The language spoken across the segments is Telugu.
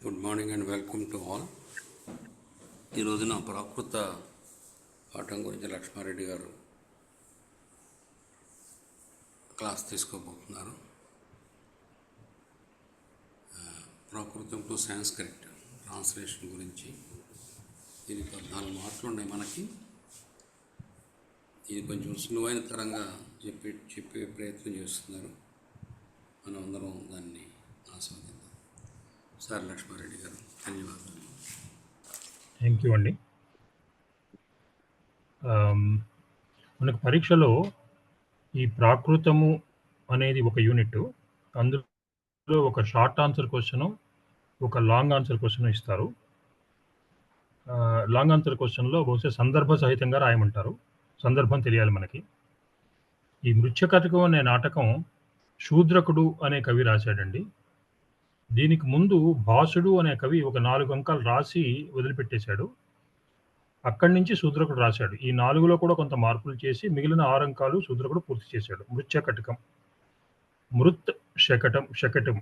Good morning and welcome to all. ఈ రోజున ప్రాకృత పాఠం గురించి లక్ష్మారెడ్డి గారు క్లాస్ తీసుకోబోతున్నారు. ప్రాకృతం టు సాంస్క్రిట్ ట్రాన్స్లేషన్ గురించి. ఇది 14 మార్కులు ఉన్నాయి మనకి. ఇది కొంచెం సులువైన తరంగా చెప్పే ప్రయత్నం చేస్తున్నారు. మనం అందరం దాన్ని ఆస్వాదిద్దాం. సార్ లక్ష్మారెడ్డి గారు, ధన్యవాదాలు. థ్యాంక్ యూ అండి. మనకు పరీక్షలో ఈ ప్రాకృతము అనేది ఒక యూనిట్. అందులో ఒక షార్ట్ ఆన్సర్ క్వశ్చను, ఒక లాంగ్ ఆన్సర్ క్వశ్చన్ ఇస్తారు. లాంగ్ ఆన్సర్ క్వశ్చన్లో బహుశా సందర్భ సహితంగా రాయమంటారు. సందర్భం తెలియాలి మనకి. ఈ మృచ్ఛకటికం అనే నాటకం శూద్రకుడు అనే కవి రాశాడండి. దీనికి ముందు భాసుడు అనే కవి ఒక 4 అంకాలు రాసి వదిలిపెట్టేశాడు. అక్కడి నుంచి శూద్రకుడు రాశాడు. ఈ 4లో కూడా కొంత మార్పులు చేసి మిగిలిన 6 అంకాలు శూద్రకుడు పూర్తి చేశాడు. మృచ్ఛకటికం, మృత్ శకటం,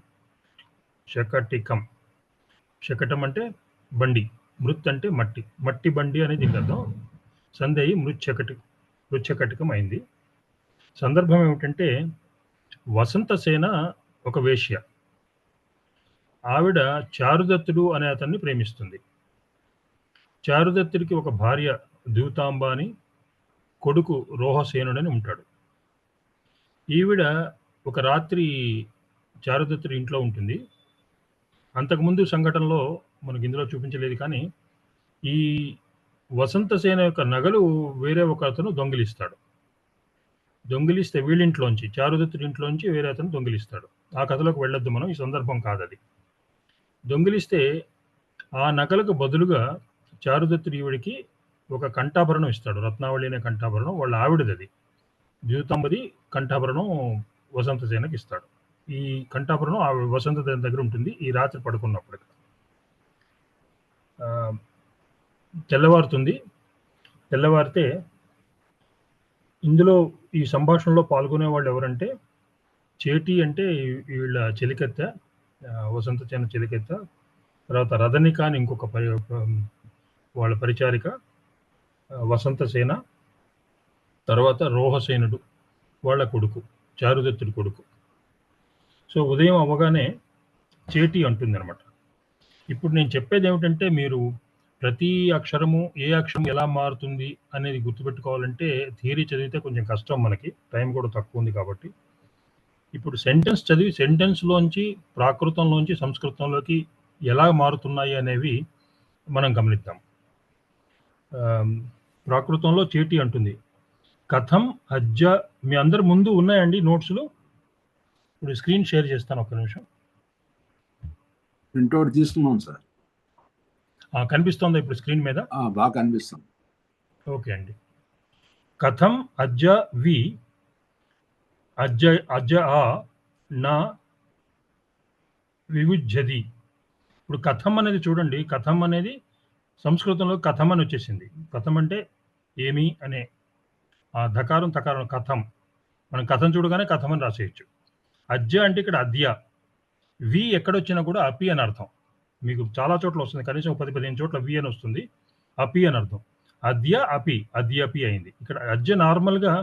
శకటం అంటే బండి, మృత్ అంటే మట్టి, మట్టి బండి అనేది అర్థం. సందేహి మృచ్ఛకటికం అయింది. సందర్భం ఏమిటంటే, వసంతసేన ఒక వేశ్య. ఆవిడ చారుదత్తుడు అనే అతన్ని ప్రేమిస్తుంది. చారుదత్తుడికి ఒక భార్య ద్యూతాంబ అని, కొడుకు రోహసేనుడని ఉంటాడు. ఈవిడ ఒక రాత్రి చారుదత్తుడి ఇంట్లో ఉంటుంది. అంతకుముందు సంఘటనలో మనకి ఇందులో చూపించలేదు, కానీ ఈ వసంతసేన యొక్క నగలు వేరే ఒక అతను దొంగిలిస్తే వీళ్ళింట్లోంచి, చారుదత్తుడి ఇంట్లోంచి వేరే అతను దొంగిలిస్తాడు. ఆ కథలోకి వెళ్ళొద్దు మనం, ఈ సందర్భం కాదది. దొంగిలిస్తే ఆ నగలకు బదులుగా చారుదత్తుడు ఈవిడికి ఒక కంఠాభరణం ఇస్తాడు. రత్నావళి అనే కంఠాభరణం వాళ్ళ ఆవిడది. ద్యూతాంబది కంఠాభరణం వసంతసేనకి ఇస్తాడు. ఈ కంఠాభరణం ఆవిడ వసంతసేన దగ్గర ఉంటుంది. ఈ రాత్రి పడుకున్నప్పుడు తెల్లవారుతుంది. తెల్లవారితే ఇందులో ఈ సంభాషణలో పాల్గొనే వాళ్ళు ఎవరంటే, చేటి అంటే వీళ్ళ చెలికెత్త, వసంతసేన చెలికెత్త, తర్వాత రదనిక అని ఇంకొక వాళ్ళ పరిచారిక, వసంతసేన, తర్వాత రోహసేనుడు వాళ్ళ కొడుకు, చారుదత్తుడి కొడుకు. సో ఉదయం అవ్వగానే చేటి అంటుంది అనమాట. ఇప్పుడు నేను చెప్పేది ఏమిటంటే, మీరు ప్రతి అక్షరము, ఏ అక్షరం ఎలా మారుతుంది అనేది గుర్తుపెట్టుకోవాలంటే థియరీ చదివితే కొంచెం కష్టం, మనకి టైం కూడా తక్కువ ఉంది కాబట్టి. ఇప్పుడు సెంటెన్స్ చదివి సెంటెన్స్లోంచి ప్రాకృతంలోంచి సంస్కృతంలోకి ఎలా మారుతున్నాయి అనేవి మనం గమనిద్దాం. ప్రాకృతంలో చేటి అంటుంది, కథం అజ్జ. మీ అందరి ముందు ఉన్నాయండి నోట్స్లు? ఇప్పుడు స్క్రీన్ షేర్ చేస్తాను, ఒక్క నిమిషం. ప్రింట్అవుట్ తీసుకున్నాం సార్. కనిపిస్తుందా ఇప్పుడు స్క్రీన్ మీద? బాగా కనిపిస్తుంది. ఓకే అండి. కథం అజ్జ వి, అజ్జ ఆ నా వివుజ్జది. ఇప్పుడు కథం అనేది చూడండి, కథం అనేది సంస్కృతంలో కథం అని వచ్చేసింది. కథం అంటే ఏమి అనే ధకారం తకారం, కథం. మనం కథం చూడగానే కథం అని రాసేయచ్చు. అజ్జ అంటే ఇక్కడ అద్య. వి ఎక్కడొచ్చినా కూడా అపి అని అర్థం. మీకు చాలా చోట్ల వస్తుంది, కనీసం 10-15 చోట్ల వి అని వస్తుంది. అపి అని అర్థం. అద్య అపి, అద్యపి అయింది. ఇక్కడ అజ్జ నార్మల్గా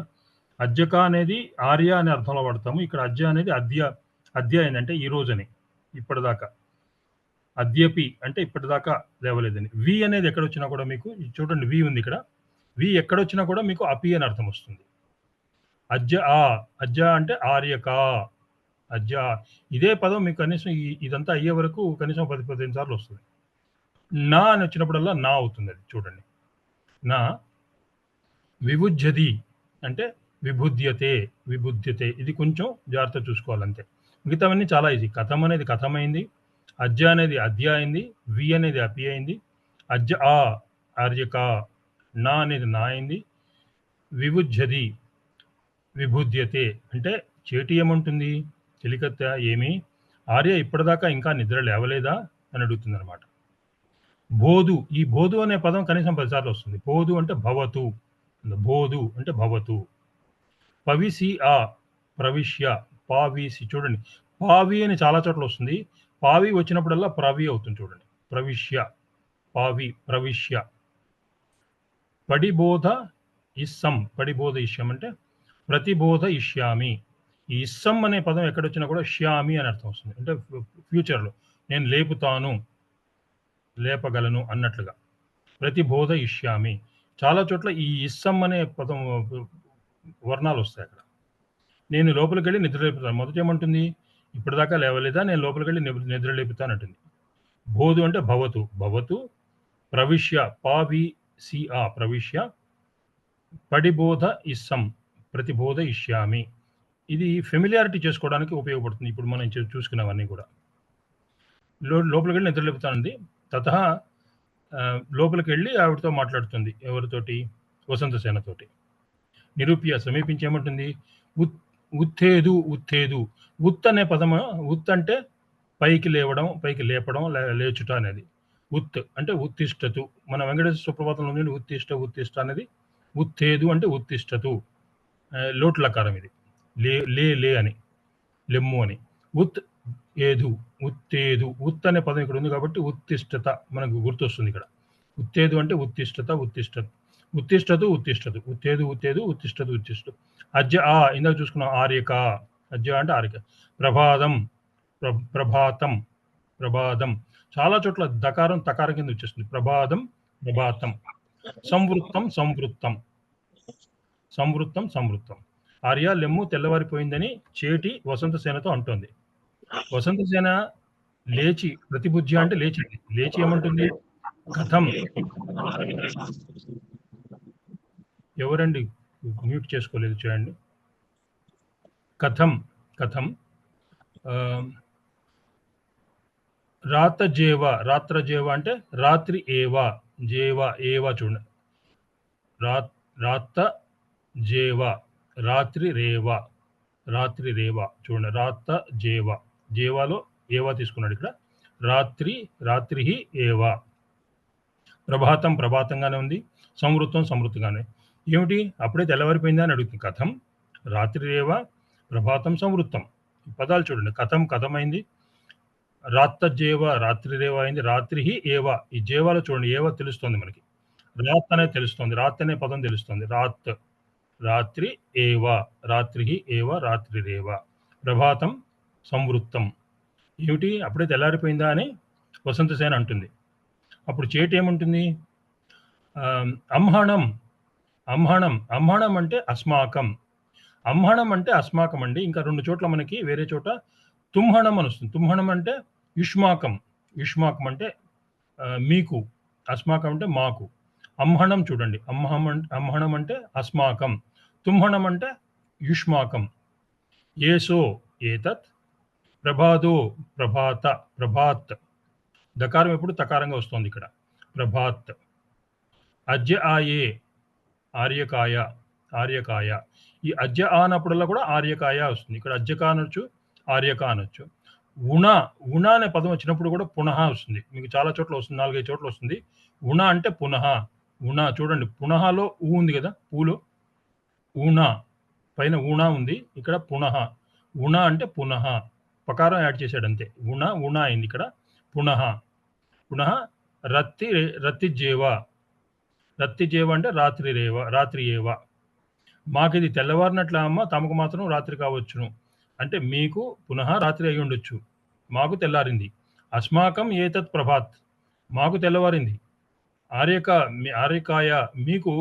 అజ్జక అనేది ఆర్య అనే అర్థంలో వాడతాము. ఇక్కడ అజ్జ అనేది అద్య అయింది, అంటే ఈ రోజని, ఇప్పటిదాకా. అద్యపి అంటే ఇప్పటిదాకా లేవలేదని. వి అనేది ఎక్కడొచ్చినా కూడా మీకు చూడండి, వి ఉంది ఇక్కడ. వి ఎక్కడొచ్చినా కూడా మీకు అపి అని అర్థం వస్తుంది. అజ్జ అంటే ఆర్యక, అజ్జ. ఇదే పదం మీకు కనీసం ఇదంతా అయ్యే వరకు కనీసం 10-15 సార్లు వస్తుంది. నా అని వచ్చినప్పుడల్లా నా అవుతుంది. అది చూడండి, నా. విభుజ్యతి అంటే విబుధ్యతే. ఇది కొంచెం జాగ్రత్త చూసుకోవాలంతే. మిగతావన్నీ చాలా ఈజీ. కథం అనేది కథమైంది, అజ్జ అనేది అద్య అయింది, వి అనేది అపి అయింది, అజ్జ ఆర్యక, నా అనేది నా అయింది, విభుజ్యతి విబుధ్యతే అంటే చేటి ఏమంటుంది, చెలికత్త ఏమి, ఆర్య ఇప్పటిదాకా ఇంకా నిద్ర లేవలేదా అని అడుగుతుంది అనమాట. బోధు, ఈ బోధు అనే పదం కనీసం 10 సార్లు వస్తుంది. బోధు అంటే భవతు, బోధు అంటే భవతు. పవిసి ప్రవిశ్య, పావిసి. చూడండి, పావి అని చాలా చోట్ల వస్తుంది. పావి వచ్చినప్పుడల్లా ప్రవి అవుతుంది చూడండి. ప్రవిశ్య, పావి, ప్రవిశ్య. పడిబోధ ఇస్సం, పడిబోధ ఇష్యం అంటే ప్రతిబోధ ఇష్యామి. ఈ ఇస్సం అనే పదం ఎక్కడొచ్చినా కూడా ష్యామి అని అర్థం వస్తుంది. అంటే ఫ్యూచర్లో నేను లేపుతాను, లేపగలను అన్నట్లుగా. ప్రతిబోధ ఇష్యామి. చాలా చోట్ల ఈ ఇస్సం అనే పదం వర్ణాలు వస్తాయి అక్కడ. నేను లోపలికి వెళ్ళి నిద్ర లేపుతాను. మొదట ఏమంటుంది? ఇప్పటిదాకా లేవలేదా, నేను లోపలికి వెళ్ళి నిద్ర లేపుతాను అంటుంది. బోధు అంటే భవతు, భవతు. ప్రవిశ్య, పావి సిఆ, ప్రవిశ్య. పడిబోధ ఇస్సం, ప్రతిబోధ ఇష్యామి. ఇది ఫెమిలియారిటీ చేసుకోవడానికి ఉపయోగపడుతుంది. ఇప్పుడు మనం చూసుకున్నవన్నీ కూడా. లోపలికి వెళ్ళి నిద్ర లేపుతానంది. తతహ లోపలికి వెళ్ళి ఆవిడతో మాట్లాడుతుంది. ఎవరితోటి? వసంతసేనతోటి. నిరూప్య, సమీపించి ఏమంటుంది? ఉత్తేదు, ఉత్తేదు. ఉత్ అనే పదము, ఉత్ అంటే పైకి లేవడం, పైకి లేపడం, లేచుట అనేది. ఉత్ అంటే ఉత్తిష్టతు. మన వెంకటేశ్వర సుప్రభాతంలో ఉంది ఉత్తిష్ట, ఉత్తిష్ట అనేది. ఉత్తేదు అంటే ఉత్తిష్టతు, లోటు లకారం ఇది. లే లే అని, లెమ్ము అని. ఉత్ ఏదు, ఉత్తేదు. ఉత్ అనే పదం ఇక్కడ ఉంది కాబట్టి ఉత్తిష్టత మనకు గుర్తొస్తుంది ఇక్కడ. ఉత్తేదు అంటే ఉత్తిష్టత, ఉత్తిష్టత. ఉత్తిష్టతు, ఉత్తిష్టతు. ఉత్తేదు, ఉత్తేదు, ఉత్తిష్టతు, ఉత్తిష్టతు. అజ్జ ఆ, ఇందాక చూసుకున్నాం ఆర్యక. అజ్జ అంటే ఆర్యక. ప్రభాతం, ప్రభాతం, ప్రభాతం. చాలా చోట్ల దకారం తకారం కింద వచ్చేస్తుంది. ప్రభాతం, ప్రభాతం. సంవృత్తం, సంవృత్తం, సంవృత్తం, సంవృత్తం. ఆర్య లెమ్ము తెల్లవారిపోయిందని చేటి వసంతసేనతో అంటోంది. వసంతసేన లేచి, ప్రతిబుజ్జ అంటే లేచింది. లేచి ఏమంటుంది? కథం. ఎవరండి మ్యూట్ చేసుకోలేదు చూడండి. కథం, కథం. రాతజేవ, రాత్రజేవ అంటే రాత్రి ఏవా, జేవ ఏవా చూడండి. రాత జేవ, రాత్రి రేవ, రాత్రి రేవ చూడండి. రాత జేవ, జేవాలో ఏవా తీసుకున్నాడు ఇక్కడ. రాత్రి, రాత్రి ఏవా. ప్రభాతం, ప్రభాతంగానే ఉంది. సంవృత్తం, సంవృత్తిగానే. ఏమిటి? అప్పుడే తెల్లవారిపోయిందా అని అడుగుతుంది. కథం, రాత్రి రేవ, ప్రభాతం, సంవృత్తం. పదాలు చూడండి. కథం, కథమైంది. రాత్తజేవ, రాత్రి రేవ అయింది. రాత్రి ఏవా. ఈ జేవాలో చూడండి ఏవా తెలుస్తుంది మనకి. రాత్ అనేది తెలుస్తుంది. రాత్ అనే పదం తెలుస్తుంది. రాత్, రాత్రి ఏవా, రాత్రి ఏవా, రాత్రి రేవ. ప్రభాతం, సంవృత్తం. ఏమిటి? అప్పుడే తెల్లారిపోయిందా అని వసంతసేన అంటుంది. అప్పుడు చేటి ఏముంటుంది? అంహణం, అంహణం. అంహణం అంటే అస్మాకం. అంహణం అంటే అస్మాకం అండి. ఇంకా 2 చోట్ల మనకి వేరే చోట తుంహణం అని వస్తుంది. తుంహణం అంటే యుష్మాకం. యుష్మాకం అంటే మీకు, అస్మాకం అంటే మాకు. అంహణం చూడండి. అంహణం అంటే అస్మాకం. తుంహణం అంటే యుష్మాకం. ఏసో, ఏతత్. ప్రభాదో, ప్రభాత, ప్రభాత్. దకారం ఎప్పుడు తకారంగా వస్తుంది ఇక్కడ. ప్రభాత్. అజ్జ ఆయే, ఆర్యకాయ, ఆర్యకాయ. ఈ అజ్జ అన్నప్పుడల్లా కూడా ఆర్యకాయ వస్తుంది. ఇక్కడ అజ్జక అనొచ్చు, ఆర్యక అనొచ్చు. ఉణ, ఉణ అనే పదం వచ్చినప్పుడు కూడా పునః వస్తుంది. మీకు చాలా చోట్ల వస్తుంది, 4-5 చోట్ల వస్తుంది. ఉణ అంటే పునః. ఉణ చూడండి, పునఃలో ఊ ఉంది కదా, పూలో ఊణ, పైన ఊణ ఉంది, ఇక్కడ పునః. ఉణ అంటే పునః. పకారం యాడ్ చేశాడు అంతే. ఉణ, ఉణ అయింది ఇక్కడ. పునః, పునః. రత్తి, రత్తిజేవ. రత్తిజేవ అంటే రాత్రి రేవ, రాత్రి ఏవ. మాకిది తెల్లవారినట్ల అమ్మ, తమకు మాత్రం రాత్రి కావచ్చును. అంటే మీకు పునః రాత్రి అయి ఉండొచ్చు, మాకు తెల్లారింది. అస్మాకం ఏతత్ ప్రభాత్, మాకు తెల్లవారింది. ఆర్యకాయ, మీకు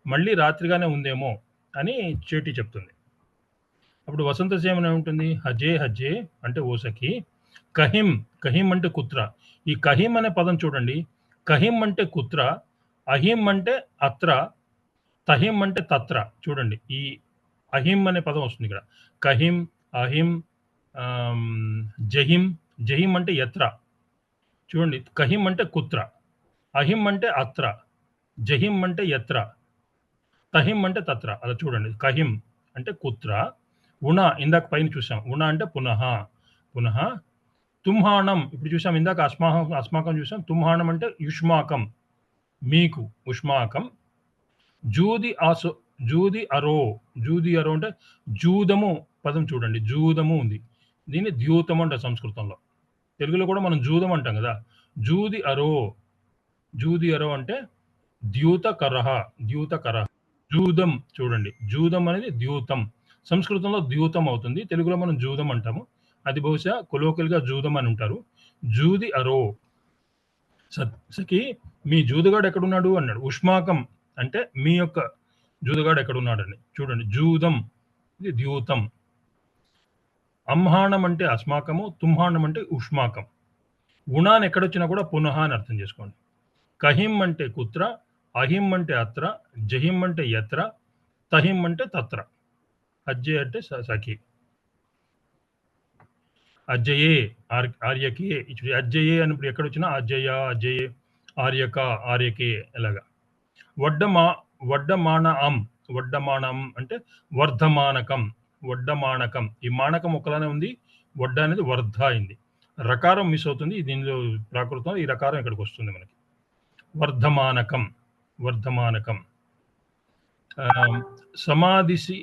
మళ్ళీ రాత్రిగానే ఉందేమో అని చేటి చెప్తుంది. అప్పుడు వసంతసేన ఏముంటుంది? హజే, హజే అంటే ఓసకి. కహిం, కహిం అంటే కుత్ర. ఈ కహిం అనే పదం చూడండి. కహిం అంటే కుత్ర, అహిం అంటే అత్ర, తహిం అంటే తత్ర. చూడండి, ఈ అహిం అనే పదం వస్తుంది ఇక్కడ. కహిం, అహిం, జహిం. జహిం అంటే యత్ర. చూడండి, కహిం అంటే కుత్ర, అహిం అంటే అత్ర, జహిం అంటే యత్ర, తహిం అంటే తత్ర. అలా చూడండి. కహిం అంటే కుత్ర. ఉణ ఇందాక పైన చూసాం. ఉణ అంటే పునః, పునః. తుంహాణం ఇప్పుడు చూసాం. ఇందాక అస్మాకం చూసాం. తుంహాణం అంటే యుష్మాకం, మీకు, ఉష్మాకం. జూది ఆసో, జూది అరో. జూది అరో అంటే జూదము పదం చూడండి. జూదము ఉంది. దీన్ని ద్యూతం అంటారు సంస్కృతంలో. తెలుగులో కూడా మనం జూదం అంటాం కదా. జూది అరో అంటే ద్యూతకరః, ద్యూతకరః. జూదం చూడండి, జూదం అనేది ద్యూతం. సంస్కృతంలో ద్యూతం అవుతుంది, తెలుగులో మనం జూదం అంటాము. అది బహుశా కొలోకియల్‌గా జూదం అని ఉంటారు. జూది అరో సఖి, మీ జూదగాడు ఎక్కడున్నాడు అన్నాడు. ఉష్మాకం అంటే మీ యొక్క జూదగాడు ఎక్కడున్నాడని. చూడండి, జూదం ఇది ద్యూతం. అంహాణం అంటే అస్మాకము, తుంహాణం అంటే ఉష్మాకం. గుణాన్ని ఎక్కడొచ్చినా కూడా పునః అని అర్థం చేసుకోండి. కహిం అంటే కుత్ర, అహిం అంటే అత్ర, జహిం అంటే యత్ర, తహిం అంటే తత్ర. అజ్జే అంటే సఖి. అజ్జయే ఆర్యకే. అజ్జయే అన్నప్పుడు ఎక్కడొచ్చినా అజ్జయ, అజ్జయే, ఆర్యక, ఆర్యకే ఇలాగా. వడ్డమానం అంటే వర్ధమానకం, వడ్డమానకం. ఈ మానకం ఒకలానే ఉంది, వడ్డ అనేది వర్ధ అయింది. రకారం మిస్ అవుతుంది దీనిలో, ప్రాకృతంలో ఈ రకారం ఇక్కడికి వస్తుంది మనకి. వర్ధమానకం. సమాధిసి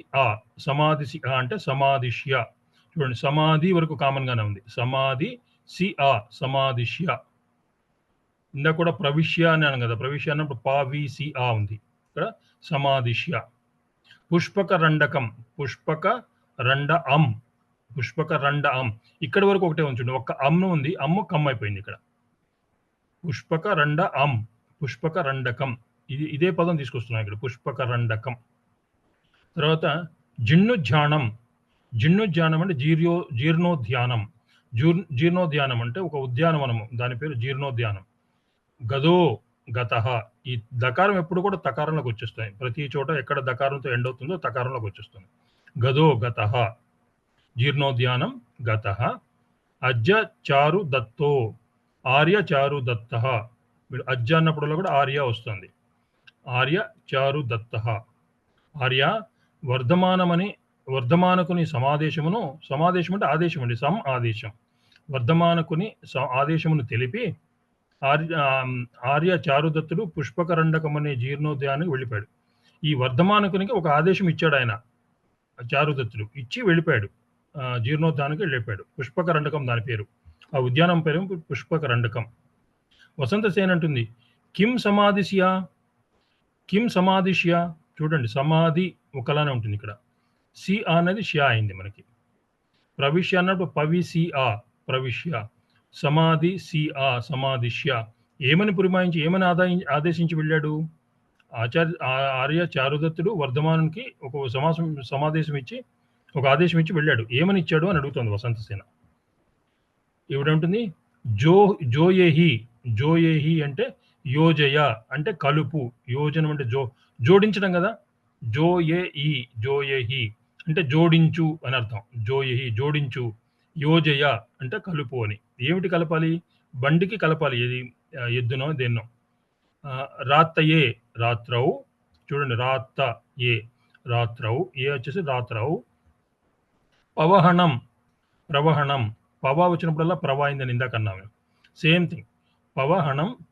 అంటే సమాధిష్య. చూడండి, సమాధి వరకు కామన్ గానే ఉంది. సమాధిష్య. ఇందాక కూడా ప్రవిశ్య అని అన్నాం కదా, ప్రవిశ్య అన్నప్పుడు పావిసి ఉంది. ఇక్కడ సమాధిష్య. పుష్పక రండ అం. ఇక్కడ వరకు ఒకటే ఉంచండి, ఒక్క అమ్ను ఉంది, అమ్ము కమ్ అయిపోయింది ఇక్కడ. పుష్పక రండకం. ఇదే పదం తీసుకొస్తున్నాం ఇక్కడ, పుష్పక రండకం. తర్వాత జిన్నుధ్యానం అంటే జీర్ణోద్యానం. జీర్ణోద్యానం అంటే ఒక ఉద్యానవనము, దాని పేరు జీర్ణోద్యానం. గతః. ఈ దకారం ఎప్పుడు కూడా తకారంలోకి వచ్చేస్తాయి. ప్రతి చోట ఎక్కడ దకారంతో ఎండ్ అవుతుందో తకారంలోకి వచ్చేస్తుంది. గతః, జీర్ణోద్యానం గతః. ఆర్య చారు దత్తః. మీరు అజ్జ అన్నప్పుడు కూడా ఆర్య వస్తుంది. ఆర్య చారు దత్తః. ఆర్య వర్ధమానకుని సమాదేశం అంటే ఆదేశం అండి, ఆదేశం. వర్ధమానకుని ఆదేశమును తెలిపి ఆర్య చారుదత్తుడు పుష్పకరండకం అనే జీర్ణోద్యానానికి వెళ్ళిపోయాడు. ఈ వర్ధమానకునికి ఒక ఆదేశం ఇచ్చాడు ఆయన, చారుదత్తుడు ఇచ్చి వెళ్ళిపోయాడు, జీర్ణోద్యానానికి వెళ్ళిపోయాడు. పుష్పకరండకం దాని పేరు, ఆ ఉద్యానం పేరు పుష్పకరండకం. వసంతసేన అంటుంది, కిం సమాధిష్య. చూడండి, సమాధి ఒకలానే ఉంటుంది ఇక్కడ. సి అనేది షియా అయింది మనకి. ప్రవిశ్య అన్నప్పుడు పవిసి ప్రవిశ్య. సమాధి సమాధిష్య. ఏమని పురమాయించి, ఏమని ఆదేశించి వెళ్ళాడు? ఆర్య చారుదత్తుడు వర్ధమానునికి ఒక ఆదేశం ఇచ్చి వెళ్ళాడు. ఏమని ఇచ్చాడు అని అడుగుతోంది వసంతసేన. ఇవిడంటుంది జోయేహి అంటే యోజయ అంటే కలుపు. యోజనం అంటే జోడించడం కదా. జోయేహి అంటే జోడించు అని అర్థం. జోయేహి జోడించు. యోజయ అంటే కలుపు అని. ఏమిటి కలపాలి? బండికి కలపాలి, ఏది ఎద్దునో దేన్నో. రాత్తయే రాత్రౌ. చూడండి, రాత్రౌ, ఏ వచ్చేసి రాత్రౌ. ప్రవహణం. పవ వచ్చినప్పుడల్లా ప్రవా అయిందని ఇందాక అన్నాము. సేమ్ థింగ్,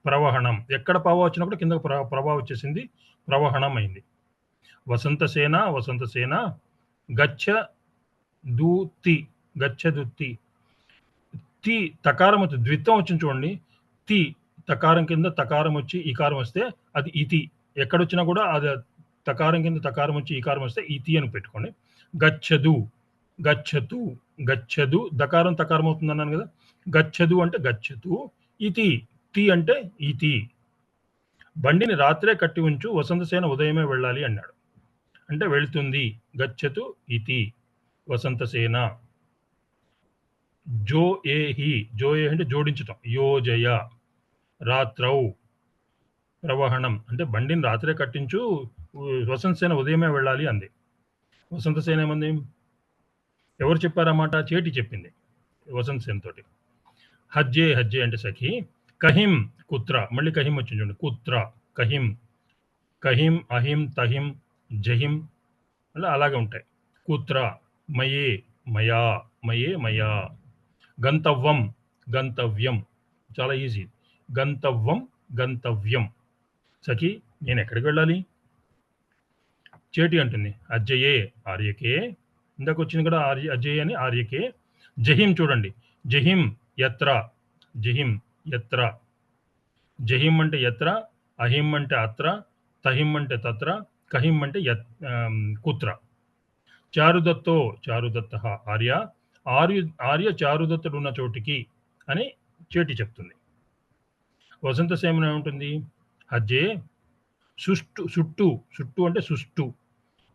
ప్రవహణం. ఎక్కడ పవ వచ్చినప్పుడు కింద ప్రవా వచ్చేసింది, ప్రవహణం అయింది. వసంతసేన గచ్చదుత్తి. తి తకారం వచ్చి ద్విత్వం వచ్చింది చూడండి. తి తకారం కింద తకారం వచ్చి ఈకారం వస్తే అది ఇతి. ఎక్కడొచ్చినా కూడా అది తకారం కింద తకారం వచ్చి ఈకారం వస్తే ఇతి అని పెట్టుకోండి. గచ్చదు దకారం తకారం అవుతుంది అన్నాను కదా. గచ్చదు అంటే గచ్చతు. ఇతి, తి అంటే ఇతి. బండిని రాత్రే కట్టి ఉంచు, వసంతసేన ఉదయమే వెళ్ళాలి అన్నాడు. అంటే వెళ్తుంది. గచ్చతు ఇతి వసంతసేన. జోయేహి అంటే జోడించటం. యోజయ. రాత్రౌ ప్రవహణం అంటే బండిని రాత్రే కట్టించు, వసంతసేన ఉదయమే వెళ్ళాలి అంది. వసంతసేన ఏమంది? ఎవరు చెప్పారన్నమాట? చేటి చెప్పింది వసంతసేన తోటి. హజ్జే అంటే సఖి. కహిం కుత్ర. మళ్ళీ కహిం వచ్చింది చూడండి. కుత్ర, కహిం, అహిం, తహిం, జహిం అలాగే ఉంటాయి. కుత్ర, మయా. గంతవ్యం చాలా ఈజీ. గంతవ్యం. సఖి, నేను ఎక్కడికి వెళ్ళాలి? చేటి అంటుంది అజ్జయే ఆర్యకే. ఇందాక వచ్చింది కదా అజ్జయే అని, ఆర్యకే. జహిం చూడండి. జహిం యత్ర, జహిం యత్ర. జహిం అంటే యత్ర, అహిం అంటే అత్ర, తహిం అంటే తత్ర, కహిం అంటే కుత్ర. చారుదత్తో చారుదత్త ఆర్య, ఆర్య చారుదత్తుడు ఉన్న చోటికి అని చేటి చెప్తుంది. వసంత సేమన ఏముంటుంది? హజ్జే సుష్టు, చుట్టూ, చుట్టూ అంటే సుష్టు.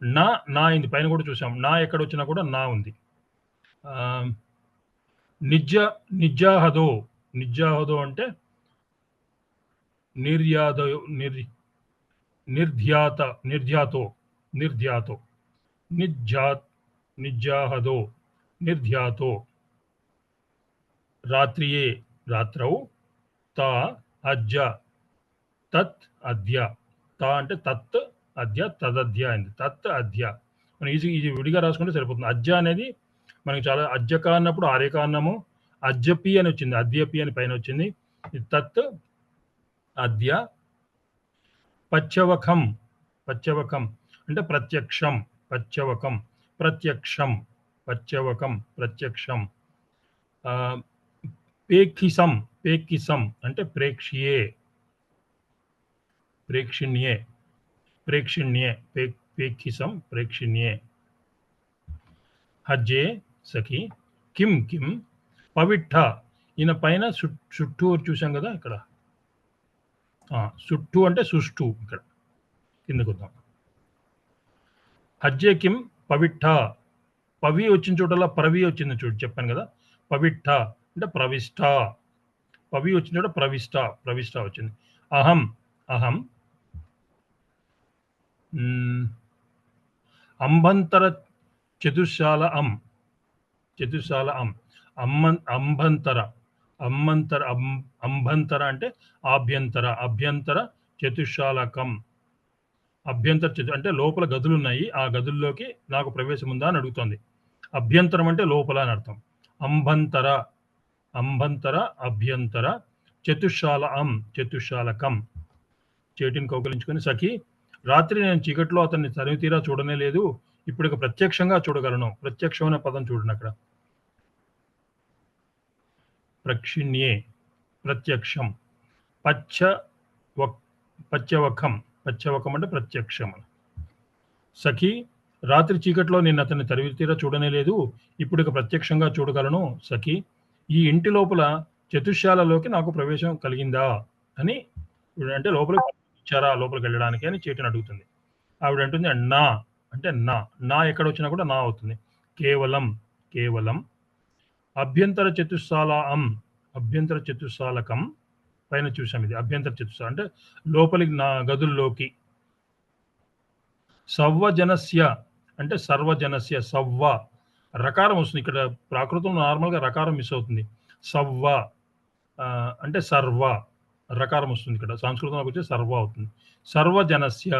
నా నా అయింది, పైన కూడా చూసాం. నా ఎక్కడ వచ్చినా కూడా నా ఉంది. నిజ్జాహదో, నిజ్జాహదో అంటే నిర్యాదో, నిర్ధ్యాత, నిర్ధ్యాతో, నిర్ధ్యాతో, నిజ్జాహదో, నిర్ధ్యాతో. రాత్రియే, రాత్రౌ. తా అజ్జ, తత్ అద్య. తా అంటే తత్, అద్య తదద్య అయింది. తత్ అద్య. మనం ఈజీ విడిగా రాసుకుంటే సరిపోతుంది. అజ్జ అనేది మనకి చాలా, అజ్జక అన్నప్పుడు ఆర్యక అన్నము, అజ్జపి అని వచ్చింది, అద్యపి అని పైన వచ్చింది. తత్ అద్య. పచ్చవకం, పచ్చవకం అంటే ప్రత్యక్షం, పచ్చవకం ప్రత్యక్షం, పచ్చవకం ప్రత్యక్షం. పేక్షిసం, పేక్షిసం అంటే ప్రేక్ష్యే, ప్రేక్షిణ్యే, ప్రేక్షిణ్యే, పేక్షిసం ప్రేక్షిణ్యే. హజ్జే సఖి, కిం కిం పవిట్ట. ఈయన పైన చుట్టూ చూసాం కదా ఇక్కడ. చుట్టూ అంటే సుష్టు. ఇక్కడ కిందకు వద్దాం. హజ్జే కిం పవిట్ట. పవి వచ్చిన చోటలా ప్రవి వచ్చింది చూడు, చెప్పాను కదా. పవిట్ట అంటే ప్రవిష్ట. పవి వచ్చిన చోట ప్రవిష్ట, ప్రవిష్ట వచ్చింది. అహం, అహం. అంబంతర చతుశాల అం, చతుశాల అం. అంబంతర, అంబంతర, అంబంతర అంటే ఆభ్యంతర, అభ్యంతర చతుశాలకం. అభ్యంతర అంటే లోపల గదులు ఉన్నాయి, ఆ గదుల్లోకి నాకు ప్రవేశం ఉందా అని అడుగుతోంది. అభ్యంతరం అంటే లోపల అని అర్థం. అంబంతర, అంబంతర, అభ్యంతర చతుశాల అం, చతుశాలకం. చేటిని కౌకలించుకొని, సఖి రాత్రి నేను చీకట్లో అతన్ని తనివి తీరా చూడనే లేదు, ఇప్పుడు ఇక ప్రత్యక్షంగా చూడగలను. ప్రత్యక్షం అనే పదం చూడండి అక్కడ. ప్రక్షిణ్యే, ప్రత్యక్షం. పచ్చవకం, పచ్చవకం అంటే ప్రత్యక్షం. సఖి రాత్రి చీకట్లో నేను అతన్ని తరివి తీరా చూడనే లేదు, ఇప్పుడు ఇక ప్రత్యక్షంగా చూడగలను. సఖి ఈ ఇంటి లోపల చతుశాలలోకి నాకు ప్రవేశం కలిగిందా అని, అంటే లోపలికి ఇచ్చారా లోపలికి వెళ్ళడానికి అని చేటిని అడుగుతుంది. ఆవిడ అంటుంది నా అంటే నా, నా ఎక్కడ వచ్చినా కూడా నా అవుతుంది. కేవలం, కేవలం. అభ్యంతర చతుశాల అం, అభ్యంతర చతుశాలకం పైన చూసాం. ఇది అభ్యంతర చతుశాల అంటే లోపలికి, నా గదుల్లోకి. సవ్వజనస్య అంటే సర్వజనస్య. సవ్వ రకారం వస్తుంది ఇక్కడ, ప్రాకృతంలో నార్మల్గా రకారం మిస్ అవుతుంది. సవ్వ అంటే సర్వ, రకారం వస్తుంది ఇక్కడ. సంస్కృతంలోకి వచ్చి సర్వ అవుతుంది. సర్వజనస్య,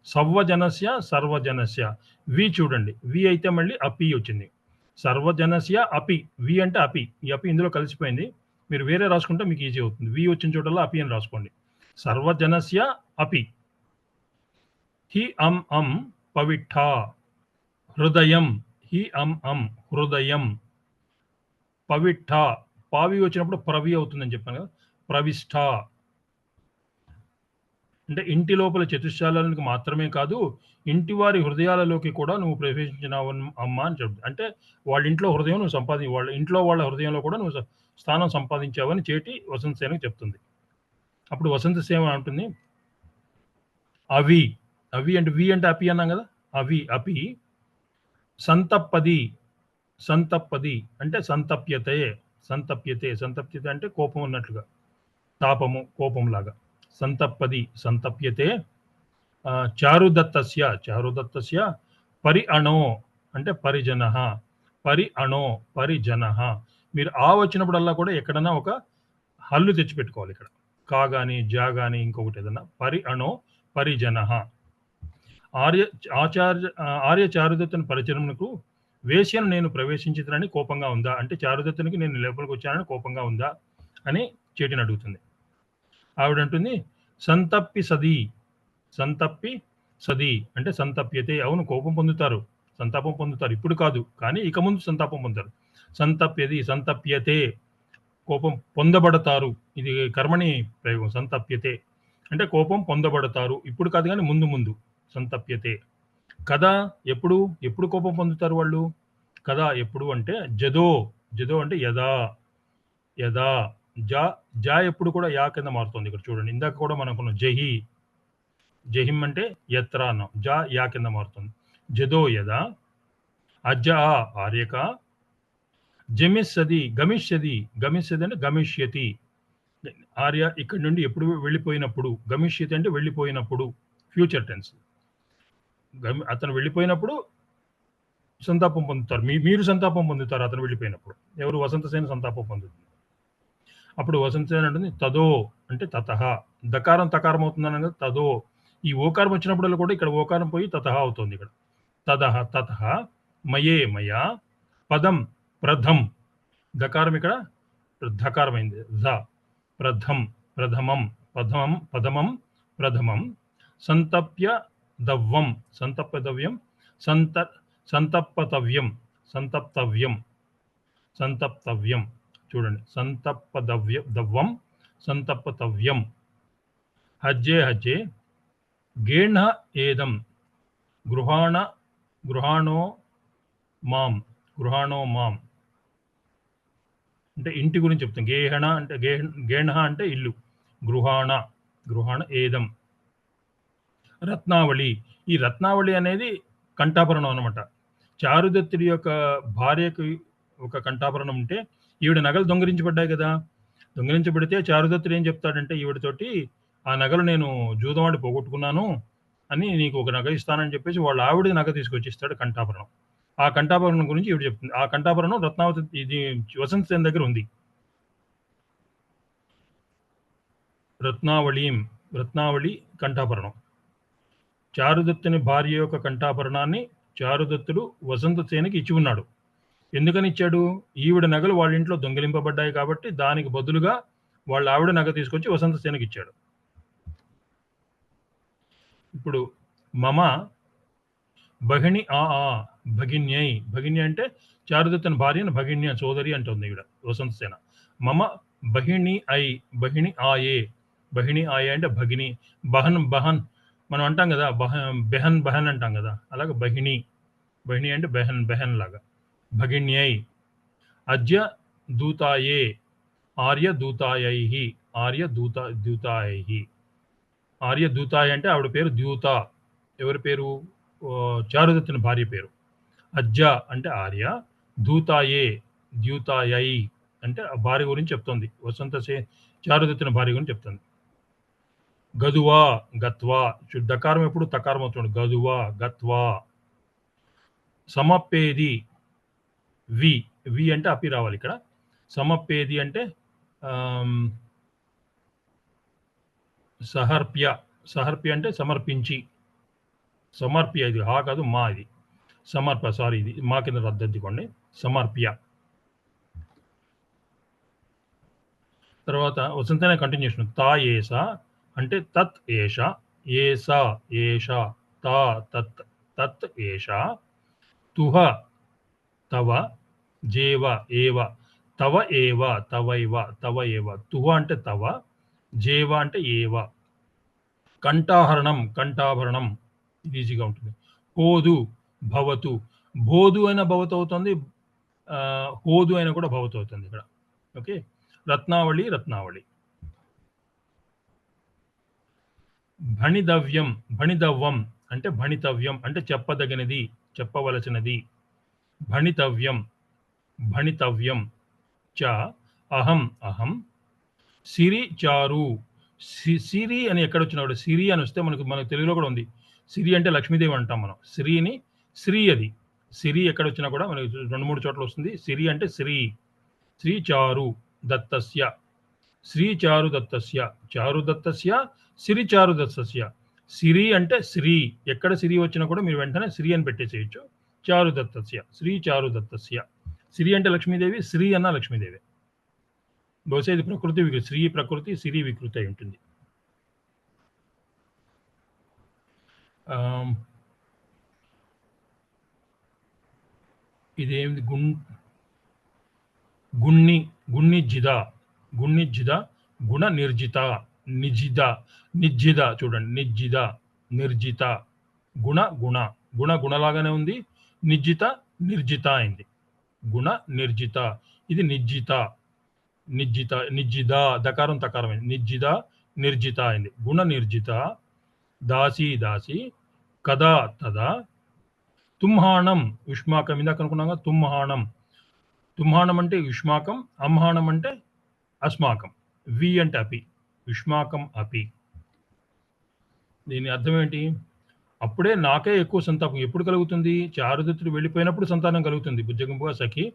సవ్వజనస్య, సర్వజనస్య. వి చూడండి, వి అయితే మళ్ళీ అపి వచ్చింది. సర్వజనస్య అపి, వి అంటే అపి. ఈ అపి ఇందులో కలిసిపోయింది, మీరు వేరే రాసుకుంటే మీకు ఈజీ అవుతుంది. వి వచ్చిన చోటల్లో అపి అని రాసుకోండి. సర్వజనస్య అపి. హి అం అం పవిట్ట. హృదయం, హి అం అం హృదయం. పవిట్ట, పావి వచ్చినప్పుడు ప్రవి అవుతుందని చెప్పాను కదా. ప్రవిష్ట అంటే ఇంటి లోపల చతుశాలకి మాత్రమే కాదు, ఇంటి వారి హృదయాలలోకి కూడా నువ్వు ప్రవేశించినావు అమ్మా అని చెప్తుంది. అంటే వాళ్ళ ఇంట్లో హృదయం నువ్వు వాళ్ళ ఇంట్లో వాళ్ళ హృదయంలో కూడా నువ్వు స్థానం సంపాదించావని చేటి వసంతసేనకి చెప్తుంది. అప్పుడు వసంతసేన అంటుంది అవి, అవి అంటే వి అంటే అపి అన్నాం కదా. అవి అపి. సంతప్పది, సంతప్పది అంటే సంతప్యతే, సంతప్యతే. సంతప్యతే అంటే కోపం ఉన్నట్లుగా, తాపము, కోపంలాగా. సంతప్పది, సంతప్యతే. చారుదత్తస్య, చారుదత్తస్య. పరి అణో అంటే పరిజన, పరి అణో పరిజన. మీరు ఆ వచ్చినప్పుడల్లా కూడా ఎక్కడన్నా ఒక హల్లు తెచ్చిపెట్టుకోవాలి ఇక్కడ. కా కానీ, జా కానీ, ఇంకొకటి ఏదన్నా. పరి అణో పరిజన. ఆర్య చారుదత్తని పరిచరణకు వేశ్యను నేను ప్రవేశించితనని కోపంగా ఉందా అంటే, చారుదత్తునికి నేను లోపలికి వచ్చానని కోపంగా ఉందా అని చేటిని అడుగుతుంది. ఆవిడంటుంది సంతప్పి సది, సంతప్పి సది అంటే సంతప్యతే. అవును, కోపం పొందుతారు, సంతాపం పొందుతారు, ఇప్పుడు కాదు కానీ ఇక ముందు సంతాపం పొందుతారు. సంతప్యది, సంతప్యతే, కోపం పొందబడతారు. ఇది కర్మణి ప్రయోగం. సంతప్యతే అంటే కోపం పొందబడతారు. ఇప్పుడు కాదు కానీ ముందు ముందు. సంతప్యతే. కదా ఎప్పుడు? ఎప్పుడు కోపం పొందుతారు వాళ్ళు? కదా ఎప్పుడు అంటే జదో. జదో అంటే యదా. యదా. జా జా ఎప్పుడు కూడా యా కింద మారుతుంది. ఇక్కడ చూడండి. ఇందాక కూడా మనం అనుకున్నాం జహి. జహిం అంటే యత్ర అన్నాం. జా యా కింద మారుతుంది. జదో యదా. అజ ఆర్యక. జమిస్సది గమిష్యది. గమిష్యది అంటే గమిష్యతి. ఆర్య ఇక్కడి నుండి ఎప్పుడు వెళ్ళిపోయినప్పుడు. గమిష్యతి అంటే వెళ్ళిపోయినప్పుడు. Future tense. అతను వెళ్ళిపోయినప్పుడు సంతాపం పొందుతారు. మీరు సంతాపం పొందుతారు అతను వెళ్ళిపోయినప్పుడు. ఎవరు? వసంతసేన సంతాపం పొందుతుంది. అప్పుడు వసంతసేన అంటుంది తదో అంటే తతః. దకారం తకారం అవుతుందని కదా తదో. ఈ ఓకారం వచ్చినప్పుడల్లా కూడా ఇక్కడ ఓకారం పోయి తతః అవుతుంది. ఇక్కడ తదహ తతః మయే మయా పదం ప్రథం. దకారం ఇక్కడ ధకారమైంది. ధ ప్రథం ప్రథమం పదమం పదమం ప్రథమం సంతప్య దవ్వం. సంతప్యదవ్యం. సంతప్పతవ్యం. సంతప్తవ్యం. సంతప్తవ్యం. చూడండి. దవ్వం సంతప్పతవ్యం. హజ్జే హజ్జే గేణ్హ ఏదం గృహాణో మాం. గృహాణో మాం అంటే ఇంటి గురించి చెప్తాం. గేహణ అంటే గేణ్హ అంటే ఇల్లు. గృహాణ ఏదం. రత్నావళి. ఈ రత్నావళి అనేది కంఠాభరణం అనమాట. చారుదత్తుడి యొక్క భార్యకి ఒక కంఠాభరణం ఉంటే ఈవిడ నగలు దొంగిలించబడ్డాయి కదా. దొంగిలించబడితే చారుదత్తుడు ఏం చెప్తాడంటే ఈవిడతోటి, ఆ నగలు నేను జూదవాడి పోగొట్టుకున్నాను అని నీకు ఒక నగ ఇస్తానని చెప్పేసి వాళ్ళ ఆవిడ నగ తీసుకొచ్చి ఇస్తాడు కంఠాభరణం. ఆ కంఠాభరణం గురించి ఈవిడ చెప్తుంది. ఆ కంఠాభరణం రత్నావతి ఇది వసంత సేన దగ్గర ఉంది. రత్నావళి కంఠాభరణం. చారుదత్తుని భార్య యొక్క కంఠాభరణాన్ని చారుదత్తుడు వసంతసేనకి ఇచ్చి ఉన్నాడు. ఎందుకని ఇచ్చాడు? ఈవిడ నగలు వాళ్ళ ఇంట్లో దొంగిలింపబడ్డాయి కాబట్టి దానికి బదులుగా వాళ్ళ ఆవిడ నగ తీసుకొచ్చి వసంతసేనకి ఇచ్చాడు. ఇప్పుడు మమ భగిణి భగిన్యై. భగిన్య అంటే చారుదత్తుని భార్యను భగిన్య సోదరి అంటుంది ఈవిడ వసంతసేన. మమ బహిణి బహిణి ఆయే. బహిణి ఆయే అంటే భగిని. బహన్ మనం అంటాం కదా బెహన్ అంటాం కదా, అలాగే బహిణి అంటే బెహన్ లాగా. భగిన్యై. అద్య దూతాయే. ఆర్య దూతాయై. ఆర్య దూతాయ అంటే ఆవిడ పేరు ద్యూత. ఎవరి పేరు? చారుదత్తుని భార్య పేరు. అజ్జ అంటే ఆర్య. దూతాయే ద్యూతాయై అంటే ఆ భార్య గురించి చెప్తుంది. చారుదత్తుని భార్య గురించి చెప్తుంది. గదువా గత్వా. దకారం ఎప్పుడు తకారం అవుతుంది. గదువా గత్వా. సమప్పేది. వి అంటే అపి రావాలి ఇక్కడ. సమప్పేది అంటే సహర్ప్య అంటే సమర్పించి. సమర్ప్య. ఇది హా కాదు మా. ఇది సారీ ఇది మా కింద రద్దెత్తుకోండి. సమర్ప్య. తర్వాత వసంతనే కంటిన్యూషన్. తా ఏష అంటే తత్ ఏష. ఏష తా తత్ ఏష. తుహ తవ. జేవ ఏవ. తవ ఏవ తవ ఏవ. తుహ అంటే తవ. జేవ అంటే ఏవ. కంఠాభరణం ఇది ఈజీగా ఉంటుంది. హోదు భవతు. బోధు అయినా భవతు అవుతుంది, హోదు అయినా కూడా భవతు అవుతుంది ఇక్కడ. ఓకే. రత్నావళి. భణిదవ్వం అంటే భణితవ్యం అంటే చెప్పదగినది, చెప్పవలసినది. భణితవ్యం చ అహం. సిరి చారు. సిరి అని ఎక్కడ వచ్చినాడు? సిరి అని వస్తే మనకు తెలుగులో కూడా ఉంది. సిరి అంటే లక్ష్మీదేవి అంటాం మనం. సిరిని శ్రీ. అది సిరి ఎక్కడ వచ్చినా కూడా మనకి 2-3 చోట్ల వస్తుంది. సిరి అంటే శ్రీ చారు దత్తస్య. శ్రీ చారు దత్తస్య. సిరి చారు దత్తస్య. సిరి అంటే శ్రీ. ఎక్కడ సిరి వచ్చినా కూడా మీరు వెంటనే శ్రీ అని పెట్టేసేయచ్చు. చారు దత్తస్య. శ్రీ చారు దత్తస్య. సిరి అంటే లక్ష్మీదేవి, శ్రీ అన్న లక్ష్మీదేవి. బహుశా ఇది ప్రకృతి వికృతి. శ్రీ ప్రకృతి, సిరి వికృతి అయి ఉంటుంది. ఇదేమిది గుణ్ణి గుణ్ణిజ్జిద గుణ్ణిజ్జిద గుణ నిర్జిత నిజిద నిజ్జిద చూడండి నిజ్జిద నిర్జిత గుణ గుణ గుణ గుణలాగానే ఉంది, నిజ్జిత నిర్జిత అయింది. గుణ నిర్జిత, ఇది నిజ్జిత నిజ్జిత నిజ్జిద దకారం తకారం అయింది, నిజ్జిద నిర్జిత అయింది. గుణ నిర్జిత దాసి దాసి కదా తదా తుంహాణం యుష్మాకం ఇందాక అనుకున్నాగా తుంహాణం. తుంహాణం అంటే యుష్మాకం, అంహాణం అంటే అస్మాకం, వి అంటే అపి, యుష్మాకం అపి. దీని అర్థం ఏంటి? అప్పుడే నాకే ఎక్కువ సంతాపం ఎప్పుడు కలుగుతుంది? చారుదత్తుడు వెళ్ళిపోయినప్పుడు సంతానం కలుగుతుంది. బుజ్జగింపుగా సఖి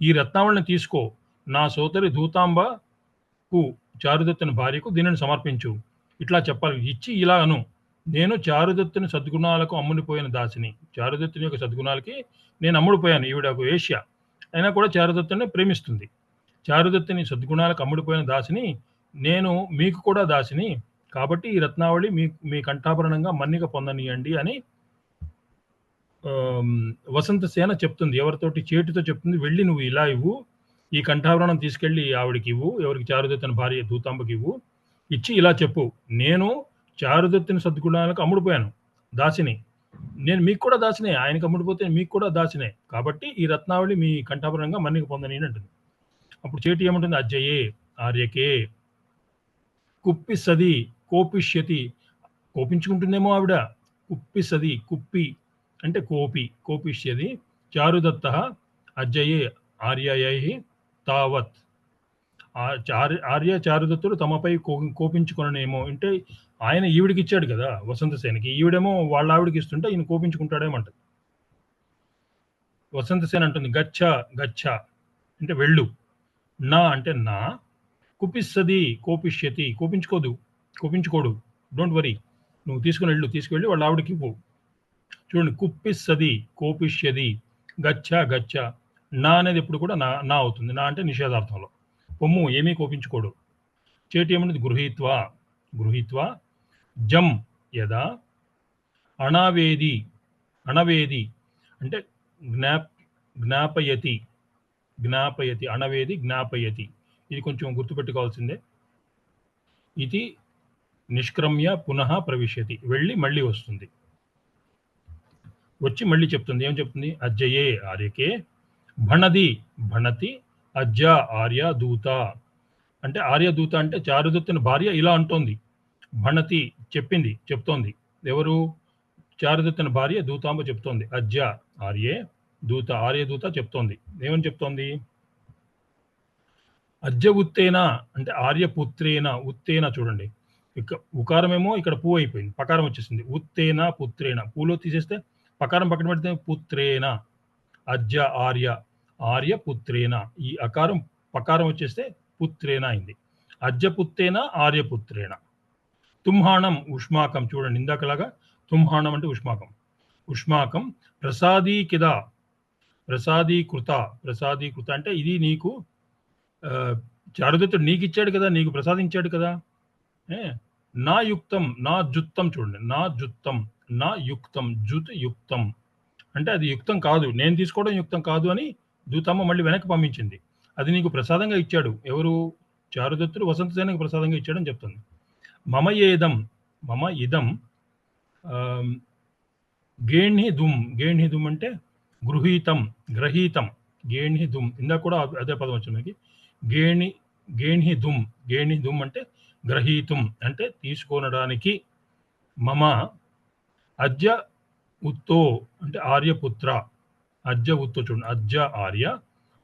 ఈ రత్నావళిని తీసుకో, నా సోదరి ధూతాంబకు చారుదత్తుని భార్యకు దీనిని సమర్పించు. ఇట్లా చెప్పాలి, ఇచ్చి ఇలా అను, నేను చారుదత్తుని సద్గుణాలకు అమ్ముడిపోయిన దాసిని. చారుదత్తుని యొక్క సద్గుణాలకి నేను అమ్ముడిపోయాను. ఈవిడ ఒక వేశ్య అయినా కూడా చారుదత్తుని ప్రేమిస్తుంది. చారుదత్తుని సద్గుణాలకు అమ్ముడిపోయిన దాసిని నేను, మీకు కూడా దాసిని. కాబట్టి ఈ రత్నావళి మీ కంఠాభరణంగా మన్నిక పొందనీయండి అని వసంతసేన చెప్తుంది. ఎవరితోటి? చేటితో చెప్తుంది. వెళ్ళి నువ్వు ఇలా ఇవ్వు, ఈ కంఠాభరణం తీసుకెళ్ళి ఆవిడికి ఇవ్వు, ఎవరికి? చారుదత్తుని భార్య ధూతాంబకి ఇవ్వు. ఇచ్చి ఇలా చెప్పు, నేను చారుదత్తుని సద్గుణాలకు అమ్ముడిపోయాను, దాసిని. నేను మీకు కూడా దాసినే, ఆయనకి అమ్ముడిపోతే మీకు కూడా దాసినే. కాబట్టి ఈ రత్నావళి మీ కంఠాభరణంగా మన్నిక పొందని అంటుంది. అప్పుడు చేటి ఏమంటుంది? అజ్జయే ఆర్యకే కుప్పిసది కోపిష్యతి, కోపించుకుంటుందేమో ఆవిడ. కుప్పిసది, కుప్పి అంటే కోపి, కోపిష్యది. చారుదత్త అజ్జయే ఆర్యయై తావత్, ఆర్య చారుదత్తుడు తమపై కోపించుకొననేమో. అంటే ఆయన ఈవిడికి ఇచ్చాడు కదా వసంతసేనకి, ఈవిడేమో వాళ్ళ ఆవిడికి ఇస్తుంటే ఈయన కోపించుకుంటాడేమంటది. వసంతసేన అంటుంది గచ్చ గచ్చ అంటే వెళ్ళు, నా అంటే నా, కుపిస్తది కోపిష్యతి కోపించుకోడు, డోంట్ వరీ, నువ్వు తీసుకువెళ్ళి వాళ్ళ ఆవిడకి ఇవ్వు. చూడండి, కుప్పిస్తది కోపిష్యది, గచ్చ గచ్చ. నా అనేది ఎప్పుడు కూడా నా అవుతుంది. నా అంటే నిషేధార్థంలో. పొమ్ము, ఏమీ కోపించుకోడు. చేటి ఏమన్నది? గృహీత్వా జం యదా అణవేది అంటే జ్ఞాపయతి అణవేది జ్ఞాపయతి. ఇది కొంచెం గుర్తుపెట్టుకోవాల్సిందే. ఇది నిష్క్రమ్య పునః ప్రవిశ్యతి, వెళ్ళి మళ్ళీ వస్తుంది, వచ్చి మళ్ళీ చెప్తుంది. ఏం చెప్తుంది? అజ్జయే ఆర్యకే భణతి అజ్జ ఆర్య దూత. అంటే ఆర్యదూత అంటే చారుదత్తుని భార్య ఇలా అంటోంది. భణతి చెప్తోంది. ఎవరు? చారుదత్తుని భార్య దూతాంబ చెప్తోంది. అజ్జ ఆర్యే దూత, ఆర్యదూత చెప్తోంది. ఏమని చెప్తోంది? అజ్జ ఉత్తేనా అంటే ఆర్యపుత్రేన. ఉత్తేన చూడండి, ఉకారమేమో ఇక్కడ పూ అయిపోయింది, పకారం వచ్చేసింది. ఉత్తేన పుత్రేన, పూలో తీసేస్తే పకారం పక్కన పెడితే పుత్రేన. అజ్జ ఆర్య పుత్రేన, ఈ అకారం పకారం వచ్చేస్తే పుత్రేన అయింది. అజ్జ పుత్రేన ఆర్యపుత్రేన. తుంహాణం ఉష్మాకం, చూడండి ఇందాకలాగా తుంహాణం అంటే ఉష్మాకం ప్రసాదీకృత అంటే ఇది నీకు చారుదత్తుడు నీకు ఇచ్చాడు కదా, నీకు ప్రసాదించాడు కదా. నా యుక్తం, నా జుత్తం, చూడండి నా జుత్తం, నా యుక్తం, జుత్ యుక్తం అంటే అది యుక్తం కాదు, నేను తీసుకోవడం యుక్తం కాదు అని దూతమ్మ మళ్ళీ వెనక్కి పంపించింది. అది నీకు ప్రసాదంగా ఇచ్చాడు. ఎవరు? చారుదత్తుడు వసంతసేనకి ప్రసాదంగా ఇచ్చాడని చెప్తుంది. మమ ఇదం గేణ్హిదుం అంటే గ్రహీతం. గేణ్హిదుం ఇందాక కూడా అదే పదం వచ్చింది మనకి. గేణ్హిదుం అంటే గ్రహీతం అంటే తీసుకొనడానికి. మమ అజ్జ ఉత్తో అంటే ఆర్యపుత్ర. అజ్జ ఉత్తో, చూడండి అజ్జ ఆర్య,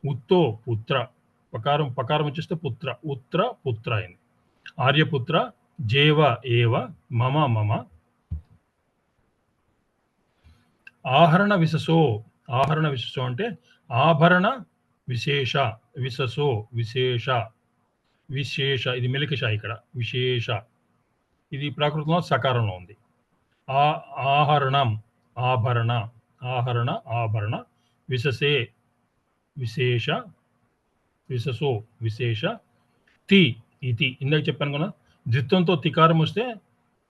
ఉత్తో పుత్ర, పకారం వచ్చేస్తే పుత్ర అయింది. ఆర్యపుత్ర జేవ ఏవ మమ ఆహరణ విశసో అంటే ఆభరణ విశేష. విశేష ఇది మెలికష, ఇక్కడ విశేష ఇది ప్రాకృతంలో సకారంలో ఉంది. ఆభరణ విశసే విశేష తి ఇతి. ఇందాక చెప్పాను కదా, ద్విత్వంతో తికారం వస్తే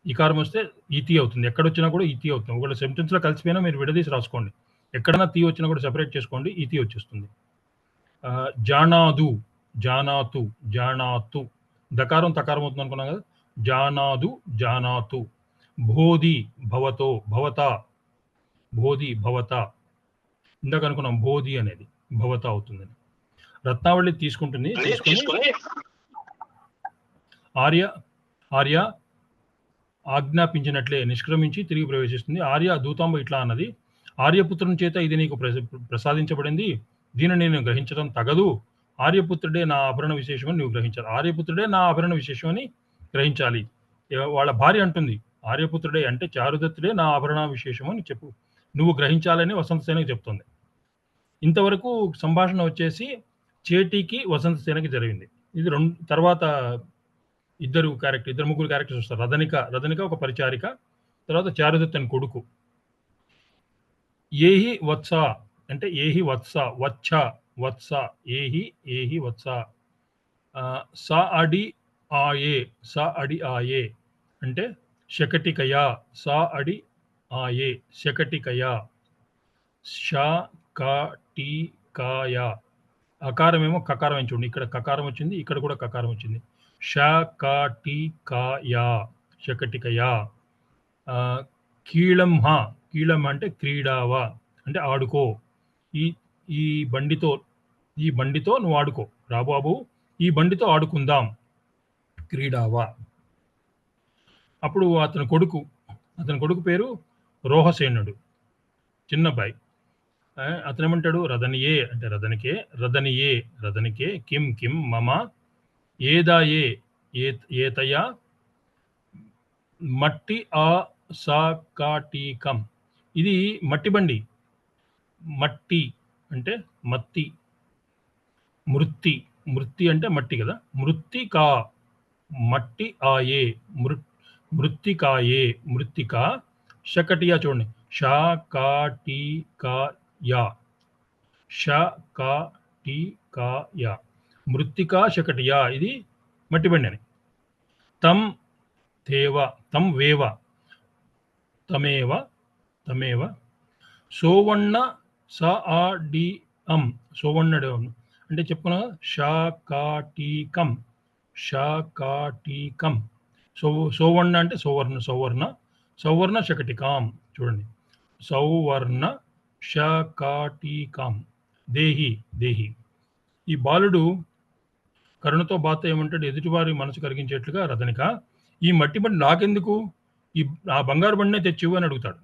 ఇకారం వస్తే ఇతి అవుతుంది. ఎక్కడొచ్చినా కూడా ఇతి అవుతుంది. ఒకవేళ సెంటెన్స్లో కలిసిపోయినా మీరు విడదీసి రాసుకోండి. ఎక్కడైనా తీ వచ్చినా కూడా సెపరేట్ చేసుకోండి, ఇతి వచ్చేస్తుంది. జానాదు, జానాతు, జానాతు. దకారం తకారం అవుతుంది అనుకున్నాం కదా. జానాదు, జానాతు. భోది, భవతో, భవత, భోది, భవత. ఇందాక అనుకున్నాం భోది అనేది భవత అవుతుందని. రత్నావళి తీసుకుంటుంది, తీసుకొని ఆర్య ఆర్య ఆజ్ఞాపించినట్లే నిష్క్రమించి తిరిగి ప్రవేశిస్తుంది. ఆర్య దూతాంబ ఇట్లా అన్నది, ఆర్యపుత్రుని చేత ఇది నీకు ప్రసాదించబడింది, దీనిని నేను గ్రహించడం తగదు. ఆర్యపుత్రుడే నా ఆభరణ విశేషం అని నువ్వు గ్రహించాలి. ఆర్యపుత్రుడే నా ఆభరణ విశేషం అని గ్రహించాలి. వాళ్ళ భార్య అంటుంది, ఆర్యపుత్రుడే అంటే చారుదత్తుడే నా ఆభరణ విశేషం అని చెప్పు, నువ్వు గ్రహించాలని వసంతసేనకి చెప్తుంది. ఇంతవరకు సంభాషణ వచ్చేసి చేటికి వసంతసేనకి జరిగింది. ఇది తర్వాత ఇద్దరు ముగ్గురు క్యారెక్టర్స్ వస్తారు. రథనిక ఒక పరిచారిక, తర్వాత చారుదత్ అని కొడుకు. ఏహి వత్స అంటే ఏహి వత్స, వత్స ఏహి వత్స. సా అడి ఆయే అంటే శకటికయా, సా అడి ఆయే శకటికయా. షా కా టీ కాయ, అకారమేమో కకారం అని చూడండి, ఇక్కడ కకారం వచ్చింది, ఇక్కడ కూడా కకారం వచ్చింది. షా కా టీ కాయా శకటికయా. కీళం అంటే క్రీడావా అంటే ఆడుకో, ఈ బండితో నువ్వు ఆడుకో, రాబాబు ఈ బండితో ఆడుకుందాం, క్రీడావా. అప్పుడు అతని కొడుకు పేరు రోహసేనుడు, చిన్నబ్బాయి. అతను ఏమంటాడు, రథనియే అంటే రథనికే కిం మమ ఏదాయే ఏతయా మట్టి ఆ సాకాటీకం. ఇది మట్టి బండి, మట్టి అంటే మత్తి, మృత్తి అంటే మట్టి కదా, మృత్తికా మట్టి ఆయే మృత్తికా శకటియా చూడండి, షాకాటికాయా షకాటికాయా మృత్తికా శకటియా, ఇది మట్టి బండి అని. తమేవ సోవర్ణ సాడిం, సోవర్ణుడు అంటే చెప్పుకున్నా, షాకాటీకం సోవర్ణ అంటే సౌవర్ణ శకటికాం చూడండి, సౌవర్ణ శకటికాం. దేహి ఈ బాలుడు కరుణతో బాధ ఏమంటాడు, ఎదుటివారి మనసు కరిగించేట్లుగా, రథనిక ఈ మట్టి బండి నాకెందుకు, ఆ బంగారు బండినే తెచ్చివు అని అడుగుతాడు.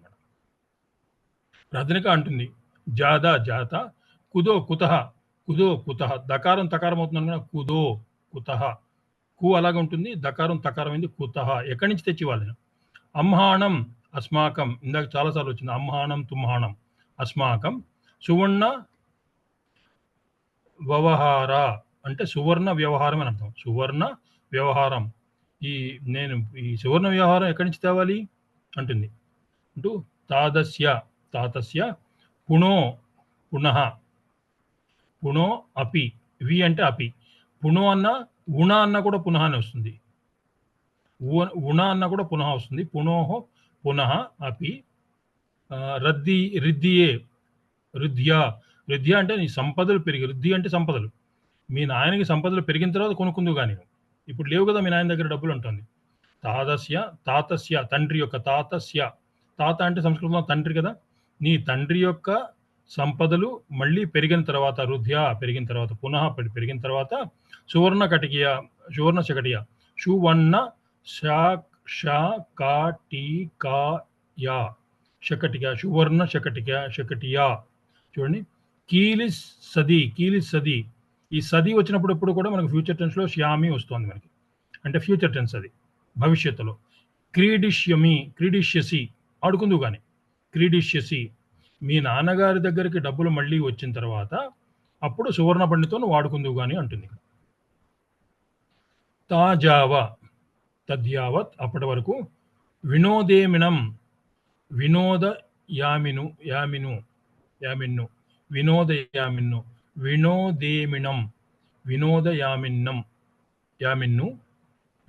రథనిక అంటుంది, జాత కుదో కుతః, దకారం తకారం అవుతుంది, కుదో కుతః, కు అలాగే ఉంటుంది, దకారం తకారం అయింది, కుతః ఎక్కడి నుంచి తెచ్చి వాళ్ళని. అంహాణం అస్మాకం, ఇందాక చాలాసార్లు వచ్చింది, అంహాణం తుంహాణం అస్మాకం. సువర్ణ వ్యవహార అంటే సువర్ణ వ్యవహారం అని అర్థం, సువర్ణ వ్యవహారం. ఈ సువర్ణ వ్యవహారం ఎక్కడి నుంచి తేవాలి అంటుంది. అంటూ తాతస్య పునః అపి, వి అంటే అపి, పునో అన్న ఉణ అన్న కూడా పునః అని వస్తుంది, ఉణ అన్న కూడా పునః వస్తుంది. పునః అపి. రుద్ధ్యా అంటే నీ సంపదలు పెరిగి, రుద్ధి అంటే సంపదలు, మీ నాయనకి సంపదలు పెరిగిన తర్వాత కొనుక్కుందు కానీ, ఇప్పుడు లేవు కదా మీ నాయన దగ్గర డబ్బులు ఉంటుంది. తాతస్య తండ్రి యొక్క, తాత అంటే సంస్కృతంలో తండ్రి కదా, నీ తండ్రి యొక్క సంపదలు మళ్ళీ పెరిగిన తర్వాత, రుద్ధ్యా పెరిగిన తర్వాత, పునః పెరిగిన తర్వాత, సువర్ణ శకటియ సువర్ణ శకటిక సువర్ణ శకటియా చూడండి. కీలిస్ సది, ఈ సది వచ్చినప్పుడు ఎప్పుడు కూడా మనకు ఫ్యూచర్ టెన్స్లో శ్యామి వస్తుంది మనకి, అంటే ఫ్యూచర్ టెన్స్, అది భవిష్యత్తులో. క్రీడిష్యసి ఆడుకుందు కానీ, క్రీడిష్యసి మీ నాన్నగారి దగ్గరికి డబ్బులు మళ్ళీ వచ్చిన తర్వాత అప్పుడు సువర్ణ బండితో నువ్వు వాడుకుందువు కానీ అంటుంది. తద్యావత్ అప్పటి వరకు, వినోదయామిన్ను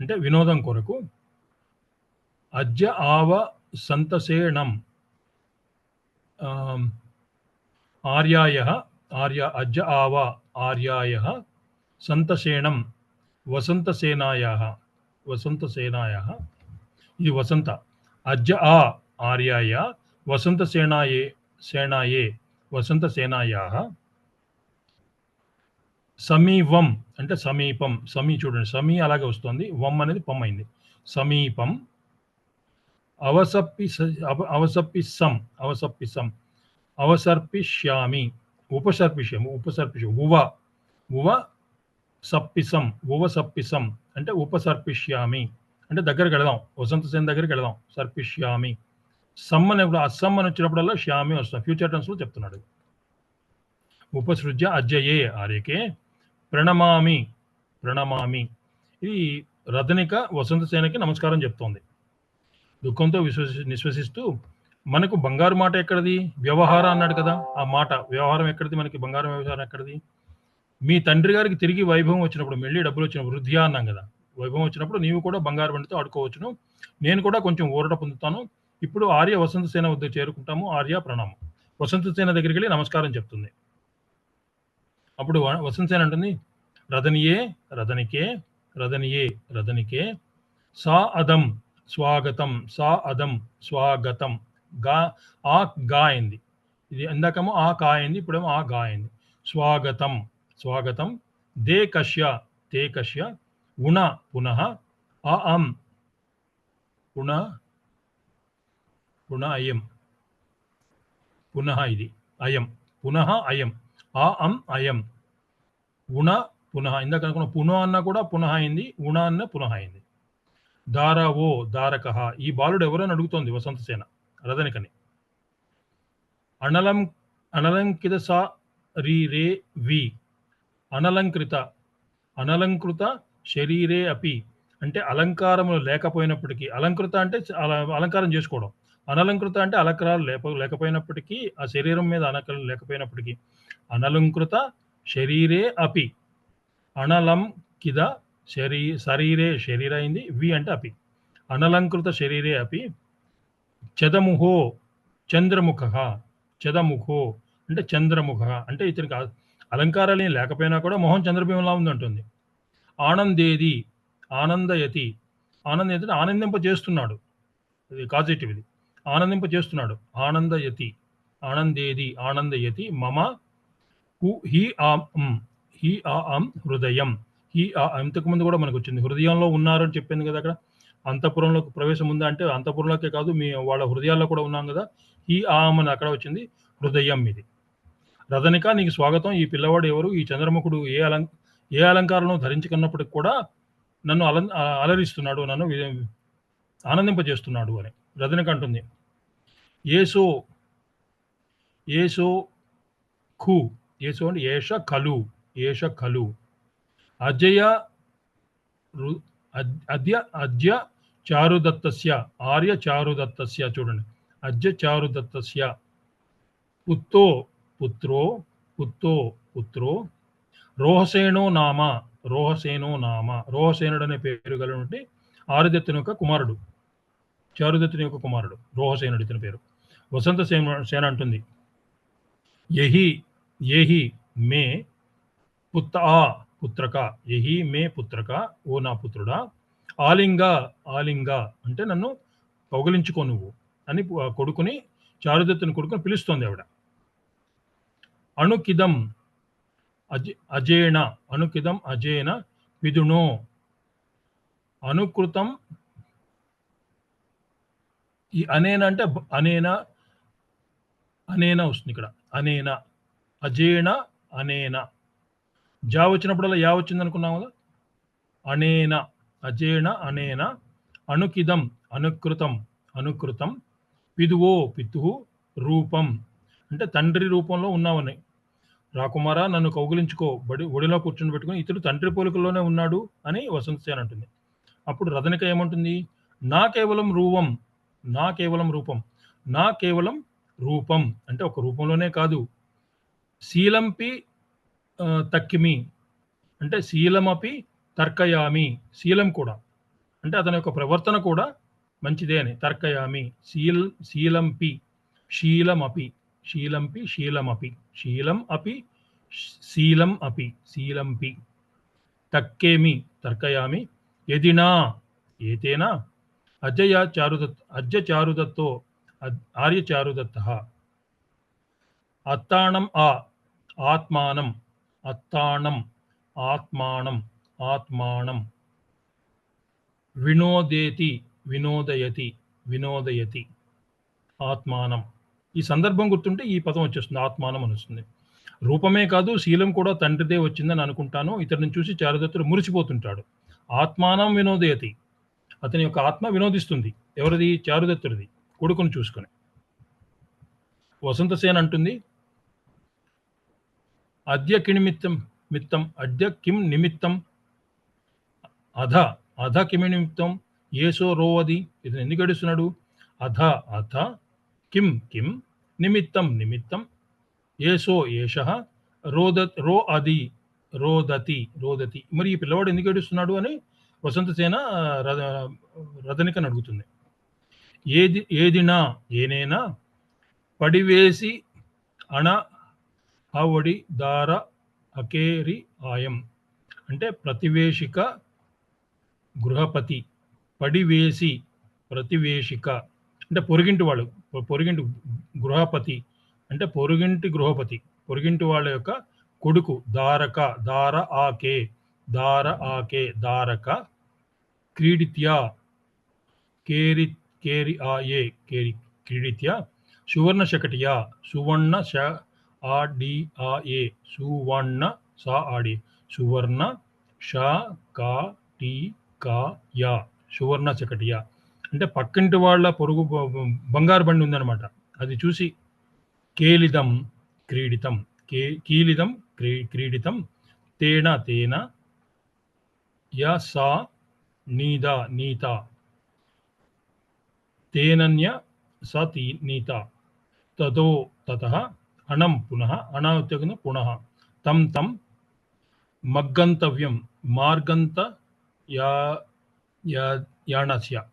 అంటే వినోదం కొరకు. అజ్జ ఆవ సంతసేణం అజ్జ ఆవ ఆర్యాయః సంతసేనం వసంతసేనాయాః ఇది వసంత అద్య ఆ ఆర్యాయ సేనాయే వసంతసేనాయాః సమీవం అంటే సమీపం చూడండి సమీ అలాగే వస్తుంది వం అనేది పమ్ అయింది సమీపం అవసర్పిష్యామి ఉపసర్పిసం అంటే ఉపసర్పిష్యామి అంటే దగ్గరికి వెళదాం వసంతసేన దగ్గరికి వెళదాం సర్పిష్యామి సమ్ అనేప్పుడు అస్సం అని వచ్చినప్పుడల్లా శ్యామి వస్తాం ఫ్యూచర్ టెన్స్ లో చెప్తున్నాడు ఉపసృజ్య అజ్జయే ఆర్యకే ప్రణమామి ఇది రథనిక వసంతసేనకి నమస్కారం చెప్తోంది దుఃఖంతో నిశ్వసిస్తూ మనకు బంగారు మాట ఎక్కడిది వ్యవహారం అన్నాడు కదా ఆ మాట వ్యవహారం ఎక్కడిది మనకి బంగారం వ్యవహారం ఎక్కడిది మీ తండ్రి గారికి తిరిగి వైభవం వచ్చినప్పుడు మళ్ళీ డబ్బులు వచ్చినప్పుడు వృద్ధియా అన్నాం కదా వైభవం వచ్చినప్పుడు నీవు కూడా బంగారు బండితో ఆడుకోవచ్చును నేను కూడా కొంచెం ఊరట పొందుతాను ఇప్పుడు ఆర్య వసంతసేన వద్ద చేరుకుంటాము ఆర్య ప్రణామం వసంతసేన దగ్గరికి వెళ్ళి నమస్కారం చెప్తుంది అప్పుడు వసంతసేన అంటుంది రథనికే సా అదం స్వాగతం గా అయింది ఇది ఇందాకేమో ఆ కా అయింది ఇప్పుడేమో ఆ గా అయింది స్వాగతం దే కశ్య ఉణ పునః అం అయం పునః ఇది అయం పునః అయం అయం ఉణ పునః ఇందాక అనుకున్న పునః అన్న కూడా పునః అయింది ఉణ అన్న పునః అయింది దారవో దారకః ఈ బాలుడు ఎవరని అడుగుతోంది వసంతసేన రథనికని అనలంకిత శరీరే వి అనలంకృత శరీరే అపి అంటే అలంకారములు లేకపోయినప్పటికీ అలంకృత అంటే అలంకారం చేసుకోవడం అనలంకృత అంటే అలంకారాలు లేకపోయినప్పటికీ ఆ శరీరం మీద అలంకారం లేకపోయినప్పటికీ అనలంకృత శరీరే అపి అనలంకిత శరీర అయింది వి అంటే అపి అనలంకృత శరీరే అపి చదముఖో అంటే చంద్రముఖ అంటే ఇతనికి అలంకారాలు ఏం లేకపోయినా కూడా మొహం చంద్రబింబంలా ఉందంటుంది ఆనందయతి ఆనందింపజేస్తున్నాడు ఇది కాజిటివ్ ఇది ఆనందింపజేస్తున్నాడు ఆనందయతి మమ హి ఆం హృదయం ఇంతకు ముందు కూడా మనకు వచ్చింది హృదయంలో ఉన్నారు అని చెప్పింది కదా అక్కడ అంతఃపురంలోకి ప్రవేశం ఉందా అంటే అంతఃపురంలోకే కాదు మీ వాళ్ళ హృదయాల్లో కూడా ఉన్నాం కదా ఈ ఆం అని అక్కడ వచ్చింది హృదయం ఇది రథనిక నీకు స్వాగతం ఈ పిల్లవాడు ఎవరు ఈ చంద్రముఖుడు ఏ అలంకారంలో ధరించుకున్నప్పటికి కూడా నన్ను అలరిస్తున్నాడు నన్ను ఆనందింపజేస్తున్నాడు అని రథనిక అంటుంది ఏసో అంటే ఏష ఖలు అద్య చారుదత్తస్య ఆర్య చారుదత్తస్య చూడండి అద్య చారుదత్తస్య పుత్రో రోహసేనో నామ రోహసేనుడు అనే పేరు కలిగినటువంటి ఆరుదత్తుని యొక్క కుమారుడు చారుదత్తుని యొక్క కుమారుడు రోహసేనుడు ఇతని పేరు వసంత సేన అంటుంది యహి మే పుత్రక యహి మే పుత్రక ఓ నా పుత్రుడా ఆలింగ అంటే నన్ను కౌగలించుకో నువ్వు అని కొడుకుని చారుదత్తుని కొడుకుని పిలుస్తోంది ఆవిడ అనుకిదం అజేన విదుణో అనుకృతం ఈ అనేన అంటే అనేన వస్తుంది ఇక్కడ అనేన అజేన అనేన జా వచ్చినప్పుడల్లా యా వచ్చింది అనుకున్నాం కదా అనేన అజేన అనేన అనుకిదం అనుకృతం పితుహు రూపం అంటే తండ్రి రూపంలో ఉన్నావని రాకుమారా నన్ను కౌగిలించుకో ఒడిలో కూర్చొని పెట్టుకుని ఇతడు తండ్రి పోలికల్లోనే ఉన్నాడు అని వసంతసేన అంటుంది అప్పుడు రథనిక ఏమంటుంది నా కేవలం రూపం అంటే ఒక రూపంలోనే కాదు శీలంపి తక్కిమి అంటే శీలమపి తర్కయామి శీలం కూడా అంటే అతని యొక్క ప్రవర్తన కూడా మంచిదే అని తర్కయామి శీలం అపి శీలంపి తక్కేమి తర్కయామి యదినా ఏతేన అద్య చారుదత్తో ఆర్యచారుదత్తః అత్తానం ఆత్మానం ఆత్మానం వినోదయతి ఆత్మానం. ఈ సందర్భం గుర్తుంటే ఈ పదం వచ్చేస్తుంది, ఆత్మానం అని వస్తుంది. రూపమే కాదు శీలం కూడా తండ్రిదే వచ్చిందని అనుకుంటాను. ఇతడిని చూసి చారుదత్తుడు మురిసిపోతుంటాడు. ఆత్మానం వినోదయతి, అతని యొక్క ఆత్మ వినోదిస్తుంది. ఎవరిది? చారుదత్తుడిది, కొడుకును చూసుకొని. వసంతసేన అంటుంది, అద్య కిం నిమిత్తం అధ కిమి నిమిత్తం ఏసో రోవది, ఇతను ఎందుకు ఏడుస్తున్నాడు? అథ కిం నిమిత్తం ఏసో ఏషః రోదతి. మరి ఈ పిల్లవాడు ఎందుకు ఏడుస్తున్నాడు అని వసంతసేన రథనికని అడుగుతుంది. ఏదినా ఏనేనా పడివేసి అణ అవడి దార అకేరి ఆయం, అంటే ప్రతివేశిక గృహపతి. ప్రతివేశిక అంటే పొరుగింటి వాళ్ళు, పొరుగింటి గృహపతి అంటే పొరుగింటి గృహపతి, పొరుగింటి వాళ్ళ యొక్క కొడుకు. దార ఆకే క్రీడిత్యా క్రీడిత్యా సువర్ణ శకటియా సువర్ణ సువర్ణ శకటియా అంటే పక్కింటి వాళ్ళ పొరుగు బంగారు బండి ఉందన్నమాట. అది చూసి కీలిదం క్రీడితం తేన యా సా నీత తేనన్య నీత తతః అణం పునః తం మగ్గంతవ్యం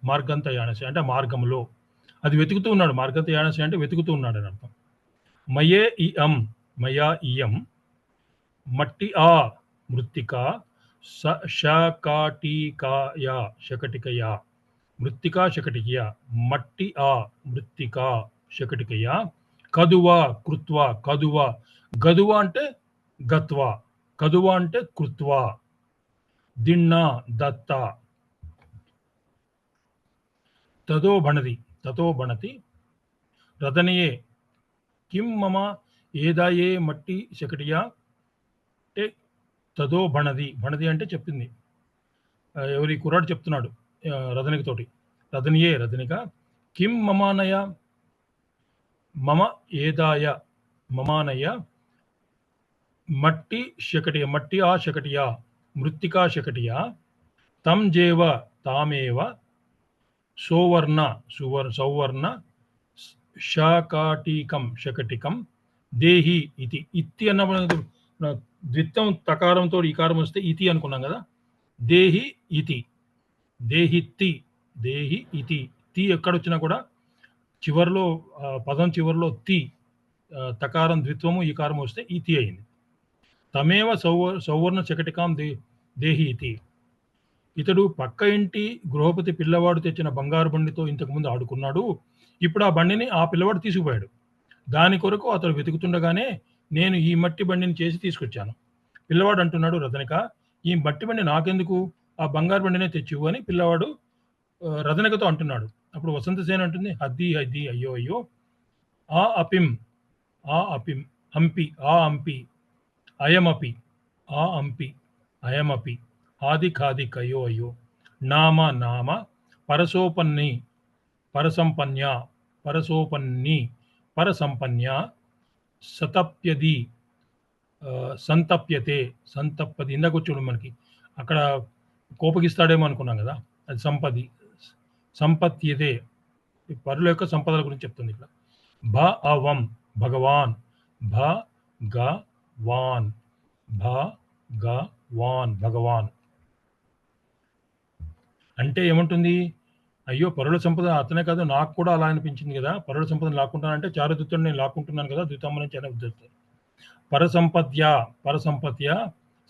మార్గంతయానస్య అంటే మార్గంలో. అది వెతుకుతూ ఉన్నాడు. మార్గంతయానస్య అంటే వెతుకుతూ ఉన్నాడు అని అర్థం. మయా ఇయం మట్టి మృత్తికా శకటికయా మృత్తికా శకటికయా మట్టి మృత్తికా శకటికయా కదువా కృత్వా గదువ అంటే గత్వా, కదువ అంటే కృత్వా, దిన్నా దత్త, తదో భణతి రతనియే కిం మమ ఏదాయే మట్టి శకటియా అంటే తదో భణది అంటే చెప్పింది. ఎవరి కుర్రాడు చెప్తున్నాడు రథనిక తోటి. రథనిక కిం మమానయ మమ ఏదాయ మమానయ మట్టి శకటియా మృత్తికా శకటియా తం జేవ తామేవ సౌవర్ణ శకటికం దేహి ఇతి అన్న ద్విత్వం తకారంతో ఈకారం వస్తే ఇతి అనుకున్నాం కదా. దేహి ఇతి తి ఎక్కడొచ్చినా కూడా చివరిలో పదం చివరిలో తి తకారం ద్విత్వము ఈకారం వస్తే ఇతి అయింది. తమేవ సౌవర్ణ శకటికాం దేహి ఇతి. ఇతడు పక్క ఇంటి గృహపతి పిల్లవాడు తెచ్చిన బంగారు బండితో ఇంతకుముందు ఆడుకున్నాడు. ఇప్పుడు ఆ బండిని ఆ పిల్లవాడు తీసుకుపోయాడు. దాని కొరకు అతడు వెతుకుతుండగానే నేను ఈ మట్టి బండిని చేసి తీసుకొచ్చాను. పిల్లవాడు అంటున్నాడు, రథనిక ఈ మట్టి బండి నాకెందుకు, ఆ బంగారు బండినే తెచ్చివు అని పిల్లవాడు రథనికతో అంటున్నాడు. అప్పుడు వసంతసేన అంటుంది, హద్ది అయ్యో ఆ అపిం అంపి అయమపి ఆదిక్ అయ్యో నామ పరసంపన్య సతప్యది సంతప్యది. ఇందాక చూడు మనకి అక్కడ కోపగిస్తాడేమో అనుకున్నాం కదా, అది సంపత్యతే పరుల యొక్క సంపదల గురించి చెప్తుంది ఇక్కడ. భగవాన్ భగవాన్ అంటే ఏమంటుంది? అయ్యో పరుల సంపద అతనే కాదు నాకు కూడా అలా అనిపించింది కదా, పరుల సంపదను లాక్కుంటానంటే చారుదత్తుడిని నేను లాక్కుంటున్నాను కదా, ద్వితమ్మ నుంచి అనే ఉద్దేశం. పరసంపత్య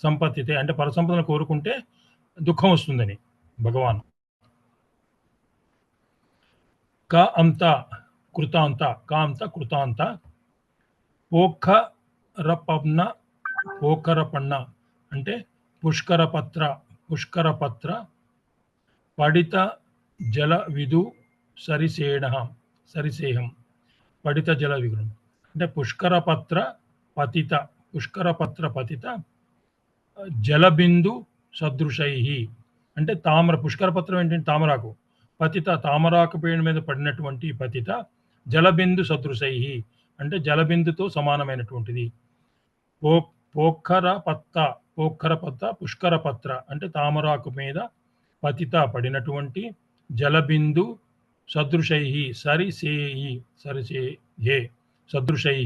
సంపత్తితే అంటే పరసంపదను కోరుకుంటే దుఃఖం వస్తుందని భగవాన్. క అంత కృతాంత పోఖరపన్న అంటే పుష్కరపత్ర పడిత జల విధు సరిసేహం పడిత జల విగ్రహం అంటే పుష్కరపత్ర పతిత జలబిందు సదృశై అంటే పుష్కరపత్రం ఏంటంటే తామరాకు, పతిత తామరాకు పేరు మీద పడినటువంటి పతిత జలబిందు సదృశై అంటే జలబిందుతో సమానమైనటువంటిది. పోఖరపత్ర పుష్కరపత్ర అంటే తామరాకు మీద పతిత పడినటువంటి జలబిందు సదృశై సదృశై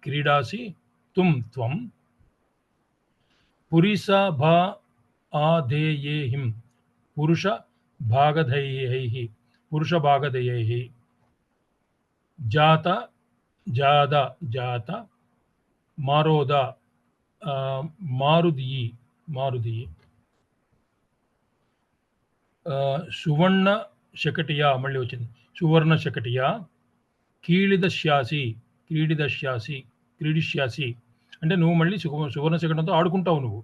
క్రీడాసి త్వం పురుష భాగధేయైః జాత మారుదీ సువర్ణ శకటియా మళ్ళీ వచ్చింది సువర్ణ శకటియా క్రీడిష్యాసి అంటే నువ్వు మళ్ళీ సువర్ణ శకటంతో ఆడుకుంటావు నువ్వు.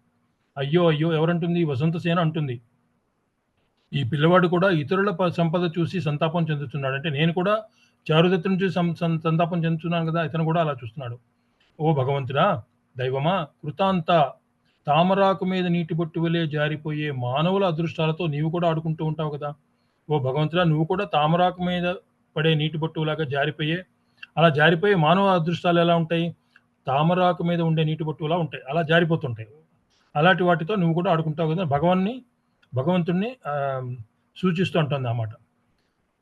అయ్యో ఎవరంటుంది? వసంతసేన అంటుంది. ఈ పిల్లవాడు కూడా ఇతరుల సంపద చూసి సంతాపం చెందుతున్నాడు. అంటే నేను కూడా చారుదత్తుని చూసి సంతాపం చెందుతున్నాను కదా, ఇతను కూడా అలా చూస్తున్నాడు. ఓ భగవంతుడా, దైవమా, కృతాంత తామరాకు మీద నీటి బొట్టు వలె జారిపోయే మానవుల అదృష్టాలతో నీవు కూడా ఆడుకుంటూ ఉంటావు కదా. ఓ భగవంతుడా, నువ్వు కూడా తామరాకు మీద పడే నీటి బొట్టులాగా అలా జారిపోయే మానవ అదృష్టాలు ఎలా ఉంటాయి? తామరాకు మీద ఉండే నీటి బొట్టులా ఉంటాయి, అలా జారిపోతుంటాయి. అలాంటి వాటితో నువ్వు కూడా ఆడుకుంటావు కదా. భగవంతుణ్ణి సూచిస్తూ ఉంటుంది అన్నమాట.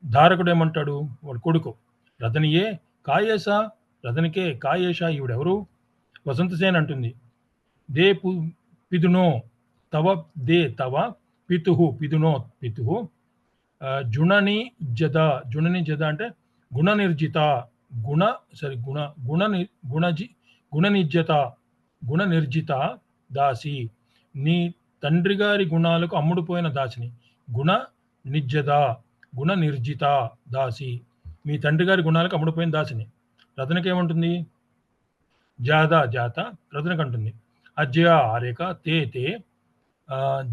ధారకుడు ఏమంటాడు? వాడు కొడుకు రతనియే కాయేసా, రతనికే కాయేషా, ఈవిడెవరు? వసంతసేన అంటుంది. దే పితునో తవ పితునో జుణని జద అంటే గుణనిర్జిత దాసి, నీ తండ్రి గారి గుణాలకు అమ్ముడుపోయిన దాసిని. గుణనిర్జిత దాసి, మీ తండ్రి గారి గుణాలకు అమ్ముడుపోయిన దాసిని. రతనకి ఏమంటుంది? జాత రతనకి అంటుంది. అజ్య ఆరేక తే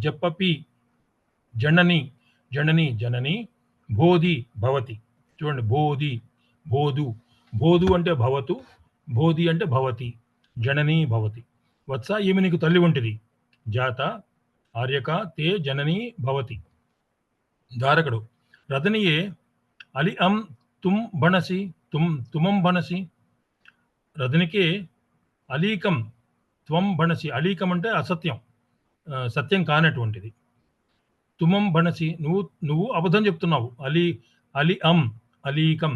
జపపి జనని బోధి భవతి. చూడండి, బోధు అంటే భవతు, బోధి అంటే భవతి, జనని భవతి. వత్స, ఈమె నీకు తల్లి వంటిది. జాత ఆర్యక తే జనని భవతి. ధారకుడు రతనియే అలి తుమం బణసి, రతనికే అలీకం త్వం బణసి. అలీకం అంటే అసత్యం, సత్యం కానటువంటిది. తుమం బణసి, నువ్వు అబద్ధం చెప్తున్నావు. అలీకం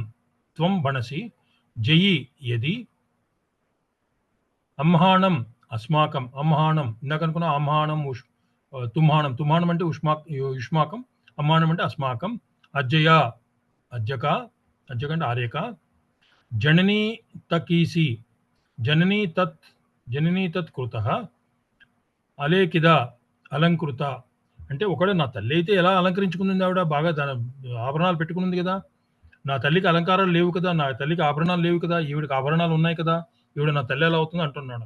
త్వం బణసి. జయి యది అమ్హాణం అస్మాకం. అమ్హాణం ఇందాక అనుకున్నా. అమ్హాణం తుమ్హాణం అంటే యుష్మాకం, అమ్హాణం అంటే అస్మాకం. అజ్జక అంటే ఆర్యక. జననీ తకీసి, జననీ తత్ కృత అలేకిద అలంకృత. అంటే ఒకడు నా తల్లి అయితే ఎలా అలంకరించుకుంది, ఆవిడ బాగా ఆభరణాలు పెట్టుకున్నది కదా. నా తల్లికి అలంకారాలు లేవు కదా, నా తల్లికి ఆభరణాలు లేవు కదా, ఈవిడికి ఆభరణాలు ఉన్నాయి కదా, ఈవిడ నా తల్లి ఎలా అవుతుంది అంటున్నాడు.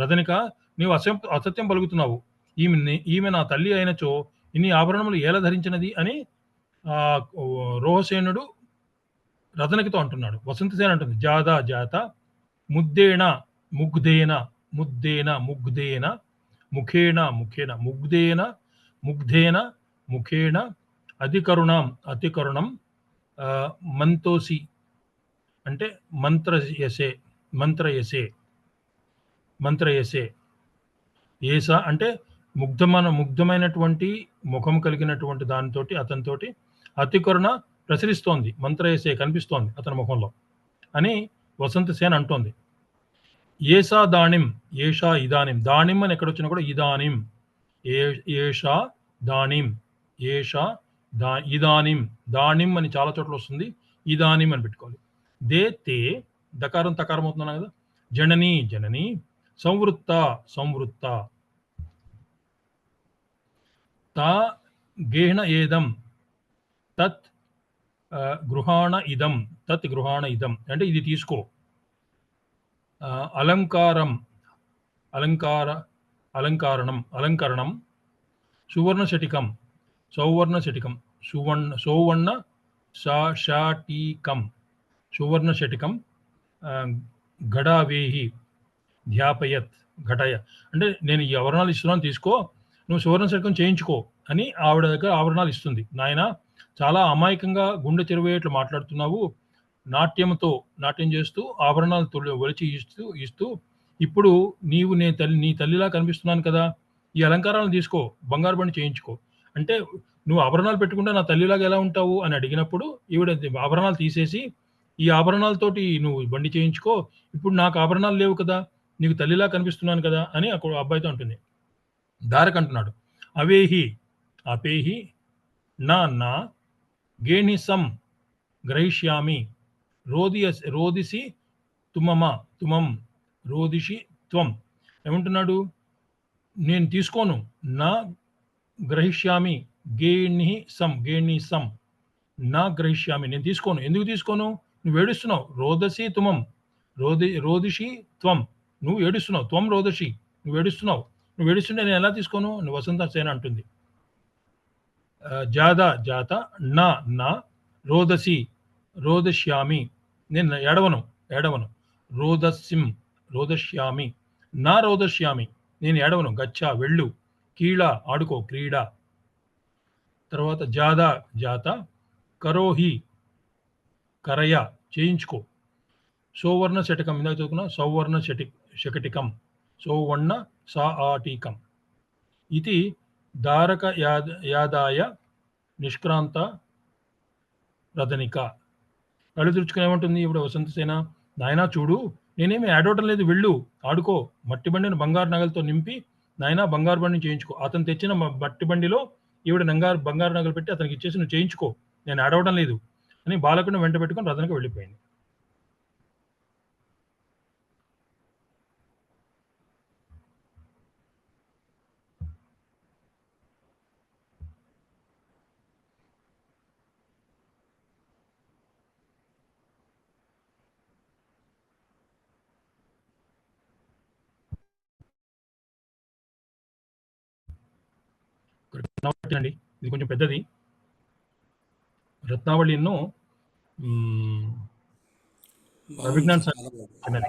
రతనిక, నీవు అసత్యం పలుకుతున్నావు. ఈమె నా తల్లి అయినచో ఇన్ని ఆభరణములు ఎలా ధరించినది అని రోహసేనుడు రతనకితో అంటున్నాడు. వసంతసేన అంటుంది. జాత ముగ్ధేన ముఖేన అతికరుణం మంతోసి అంటే మంత్రయసే. ఏస అంటే ముగ్ధమైనటువంటి ముఖం కలిగినటువంటి దానితోటి అతనితోటి అతికరుణ ప్రసరిస్తోంది. మంత్రయసే కనిపిస్తోంది అతని ముఖంలో అని వసంతసేన అంటోంది. ఏషా దానిం, ఏషా ఇదానిం. దానిం అని ఎక్కడొచ్చినా కూడా ఇదానిం, ఏషా దానిం, ఇదానిం. దానిం అని చాలా చోట్ల వస్తుంది, ఇదానిం అని పెట్టుకోవాలి. తే దకారం తకారం అవుతున్నాను కదా. జనని జనని, సంవృత్త సంవృత్త, తా గేహణ ఏదం, తత్ గృహాణ ఇదం, తత్ గృహాణ ఇదం అంటే ఇది తీసుకో. అలంకారం అలంకార అలంకారణం అలంకరణం, సువర్ణ శటికం సౌవర్ణ శటికం, సౌవర్ణ షాటీకం సువర్ణ శటికం, ఘడావేహి ధ్యాపయత్ ఘటయ అంటే నేను ఈ ఆభరణాలు ఇస్తున్నాను తీసుకో, నువ్వు సువర్ణ శటికం చేయించుకో అని ఆవిడ దగ్గర ఆభరణాలు ఇస్తుంది. నాయన చాలా అమాయకంగా గుండె చెరువేట్లు మాట్లాడుతున్నావు, నాట్యం చేస్తూ ఆభరణాలు ఒలిచి ఇస్తూ ఇప్పుడు నీవు నీ తల్లిలా కనిపిస్తున్నాను కదా, ఈ అలంకారాలను తీసుకో, బంగారు బండి చేయించుకో అంటే నువ్వు ఆభరణాలు పెట్టుకుంటే నా తల్లిలాగా ఎలా ఉంటావు అని అడిగినప్పుడు ఈవిడ ఆభరణాలు తీసేసి ఈ ఆభరణాలతోటి నువ్వు బండి చేయించుకో, ఇప్పుడు నాకు ఆభరణాలు లేవు కదా, నీకు తల్లిలా కనిపిస్తున్నాను కదా అని అక్కడ అబ్బాయితో అంటుంది. దారక్ అంటున్నాడు, అవేహి అపేహి నా నా గేణిసం గ్రహిష్యామి, రోదిసి తుమం రోదిషి త్వం. ఏమంటున్నాడు, నేను తీసుకోను, నా గ్రహిష్యామి గేణిసం నా గ్రహిష్యామి, నేను తీసుకోను. ఎందుకు తీసుకోను, నువ్వు ఏడుస్తున్నావు. రోదసి తుమం రోదిషి త్వం, నువ్వు ఏడుస్తున్నావు. త్వం రోదషి, నువ్వు ఏడుస్తుంటే నేను ఎలా తీసుకోను, నువ్వు వసంత సేన అంటుంది. జాత నా నా రోదశ్యామి, నేను ఏడవను. రోదశ్యామి నా రోదశ్యామి, నేను ఏడవను. గచ్చ వెళ్ళు, కీళ ఆడుకో క్రీడ. తర్వాత జాత కరోహి కరయ చేయించుకో. సౌవర్ణ శటకం ఇందాక చదువుకున్నా, సౌవర్ణ శకటికం సౌవర్ణ సాటీకం. ఇది దారక యాదాయ నిష్క్రాంత రథనిక. కళ్ళు తుడుచుకుని ఏమంటుంది ఇప్పుడు వసంతసేన, నాయనా చూడు, నేనేమి ఆడవటం లేదు, వెళ్ళు ఆడుకో. మట్టి బండిని బంగారు నగలతో నింపి నాయనా బంగారు బండిని చేయించుకో. అతను తెచ్చిన మట్టి బండిలో ఈవిడ బంగారు నగలు పెట్టి అతనికి ఇచ్చేసి నువ్వు చేయించుకో, నేను ఆడవడం లేదు అని బాలకుని వెంట పెట్టుకుని రథనకు వెళ్ళిపోయింది. రత్నావళి అండి, ఇది కొంచెం పెద్దది. రత్నావళి ఎన్నో అభిజ్ఞాన్ చిన్నది.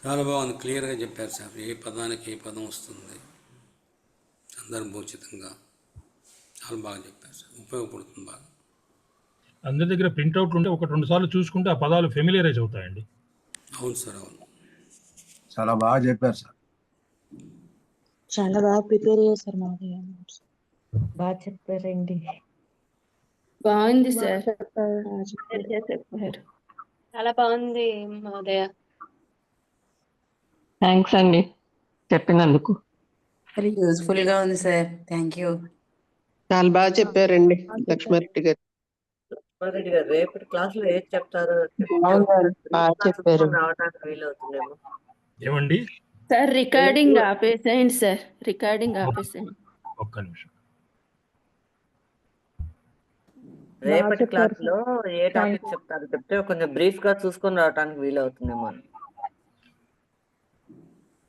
చాలా బాగుంది, క్లియర్గా చెప్పారు సార్. ఏ పదానికి ఏ పదం వస్తుంది సందర్భోచితంగా చాలా బాగా చెప్పారు సార్, ఉపయోగపడుతుంది బాగా. అందరి దగ్గర ప్రింట్అవుట్ ఉంటే 1-2 సార్లు చూసుకుంటే ఆ పదాలు ఫెమిలియరైజ్ అవుతాయండి. అవును సార్, అవును. చాలా బాగా చెప్పారు సార్. చాలా బాగా ప్రిపేర్ చేశారు మాది. బాగా చెప్పారండి. బాగుంది సార్, చెప్పారు. చాలా బాగుంది మహోదయ. థ్యాంక్స్ అండి చెప్పినందుకు. వెరీ యూస్ఫుల్ గా ఉంది సార్, థ్యాంక్ యూ. చాలా బాగా చెప్పారండి లక్ష్మారెడ్డి గారు. రెడ్డి గారు రేపటి క్లాస్ లో ఏది చెప్తారో బాగా చెప్పారు. రావడానికి వీలవుతుందేమో. ఏమండి సార్ రికార్డింగ్ ఆపేసేయండి సార్, రికార్డింగ్ ఆపేసేయండి. ఒక్క నిమిషం. రేపటి క్లాస్ లో ఏ టాపిక్ చెప్తారో చెప్తే కొంచెం బ్రీఫ్ గా చూసుకొని రావడానికి వీలవుతుందేమో అని.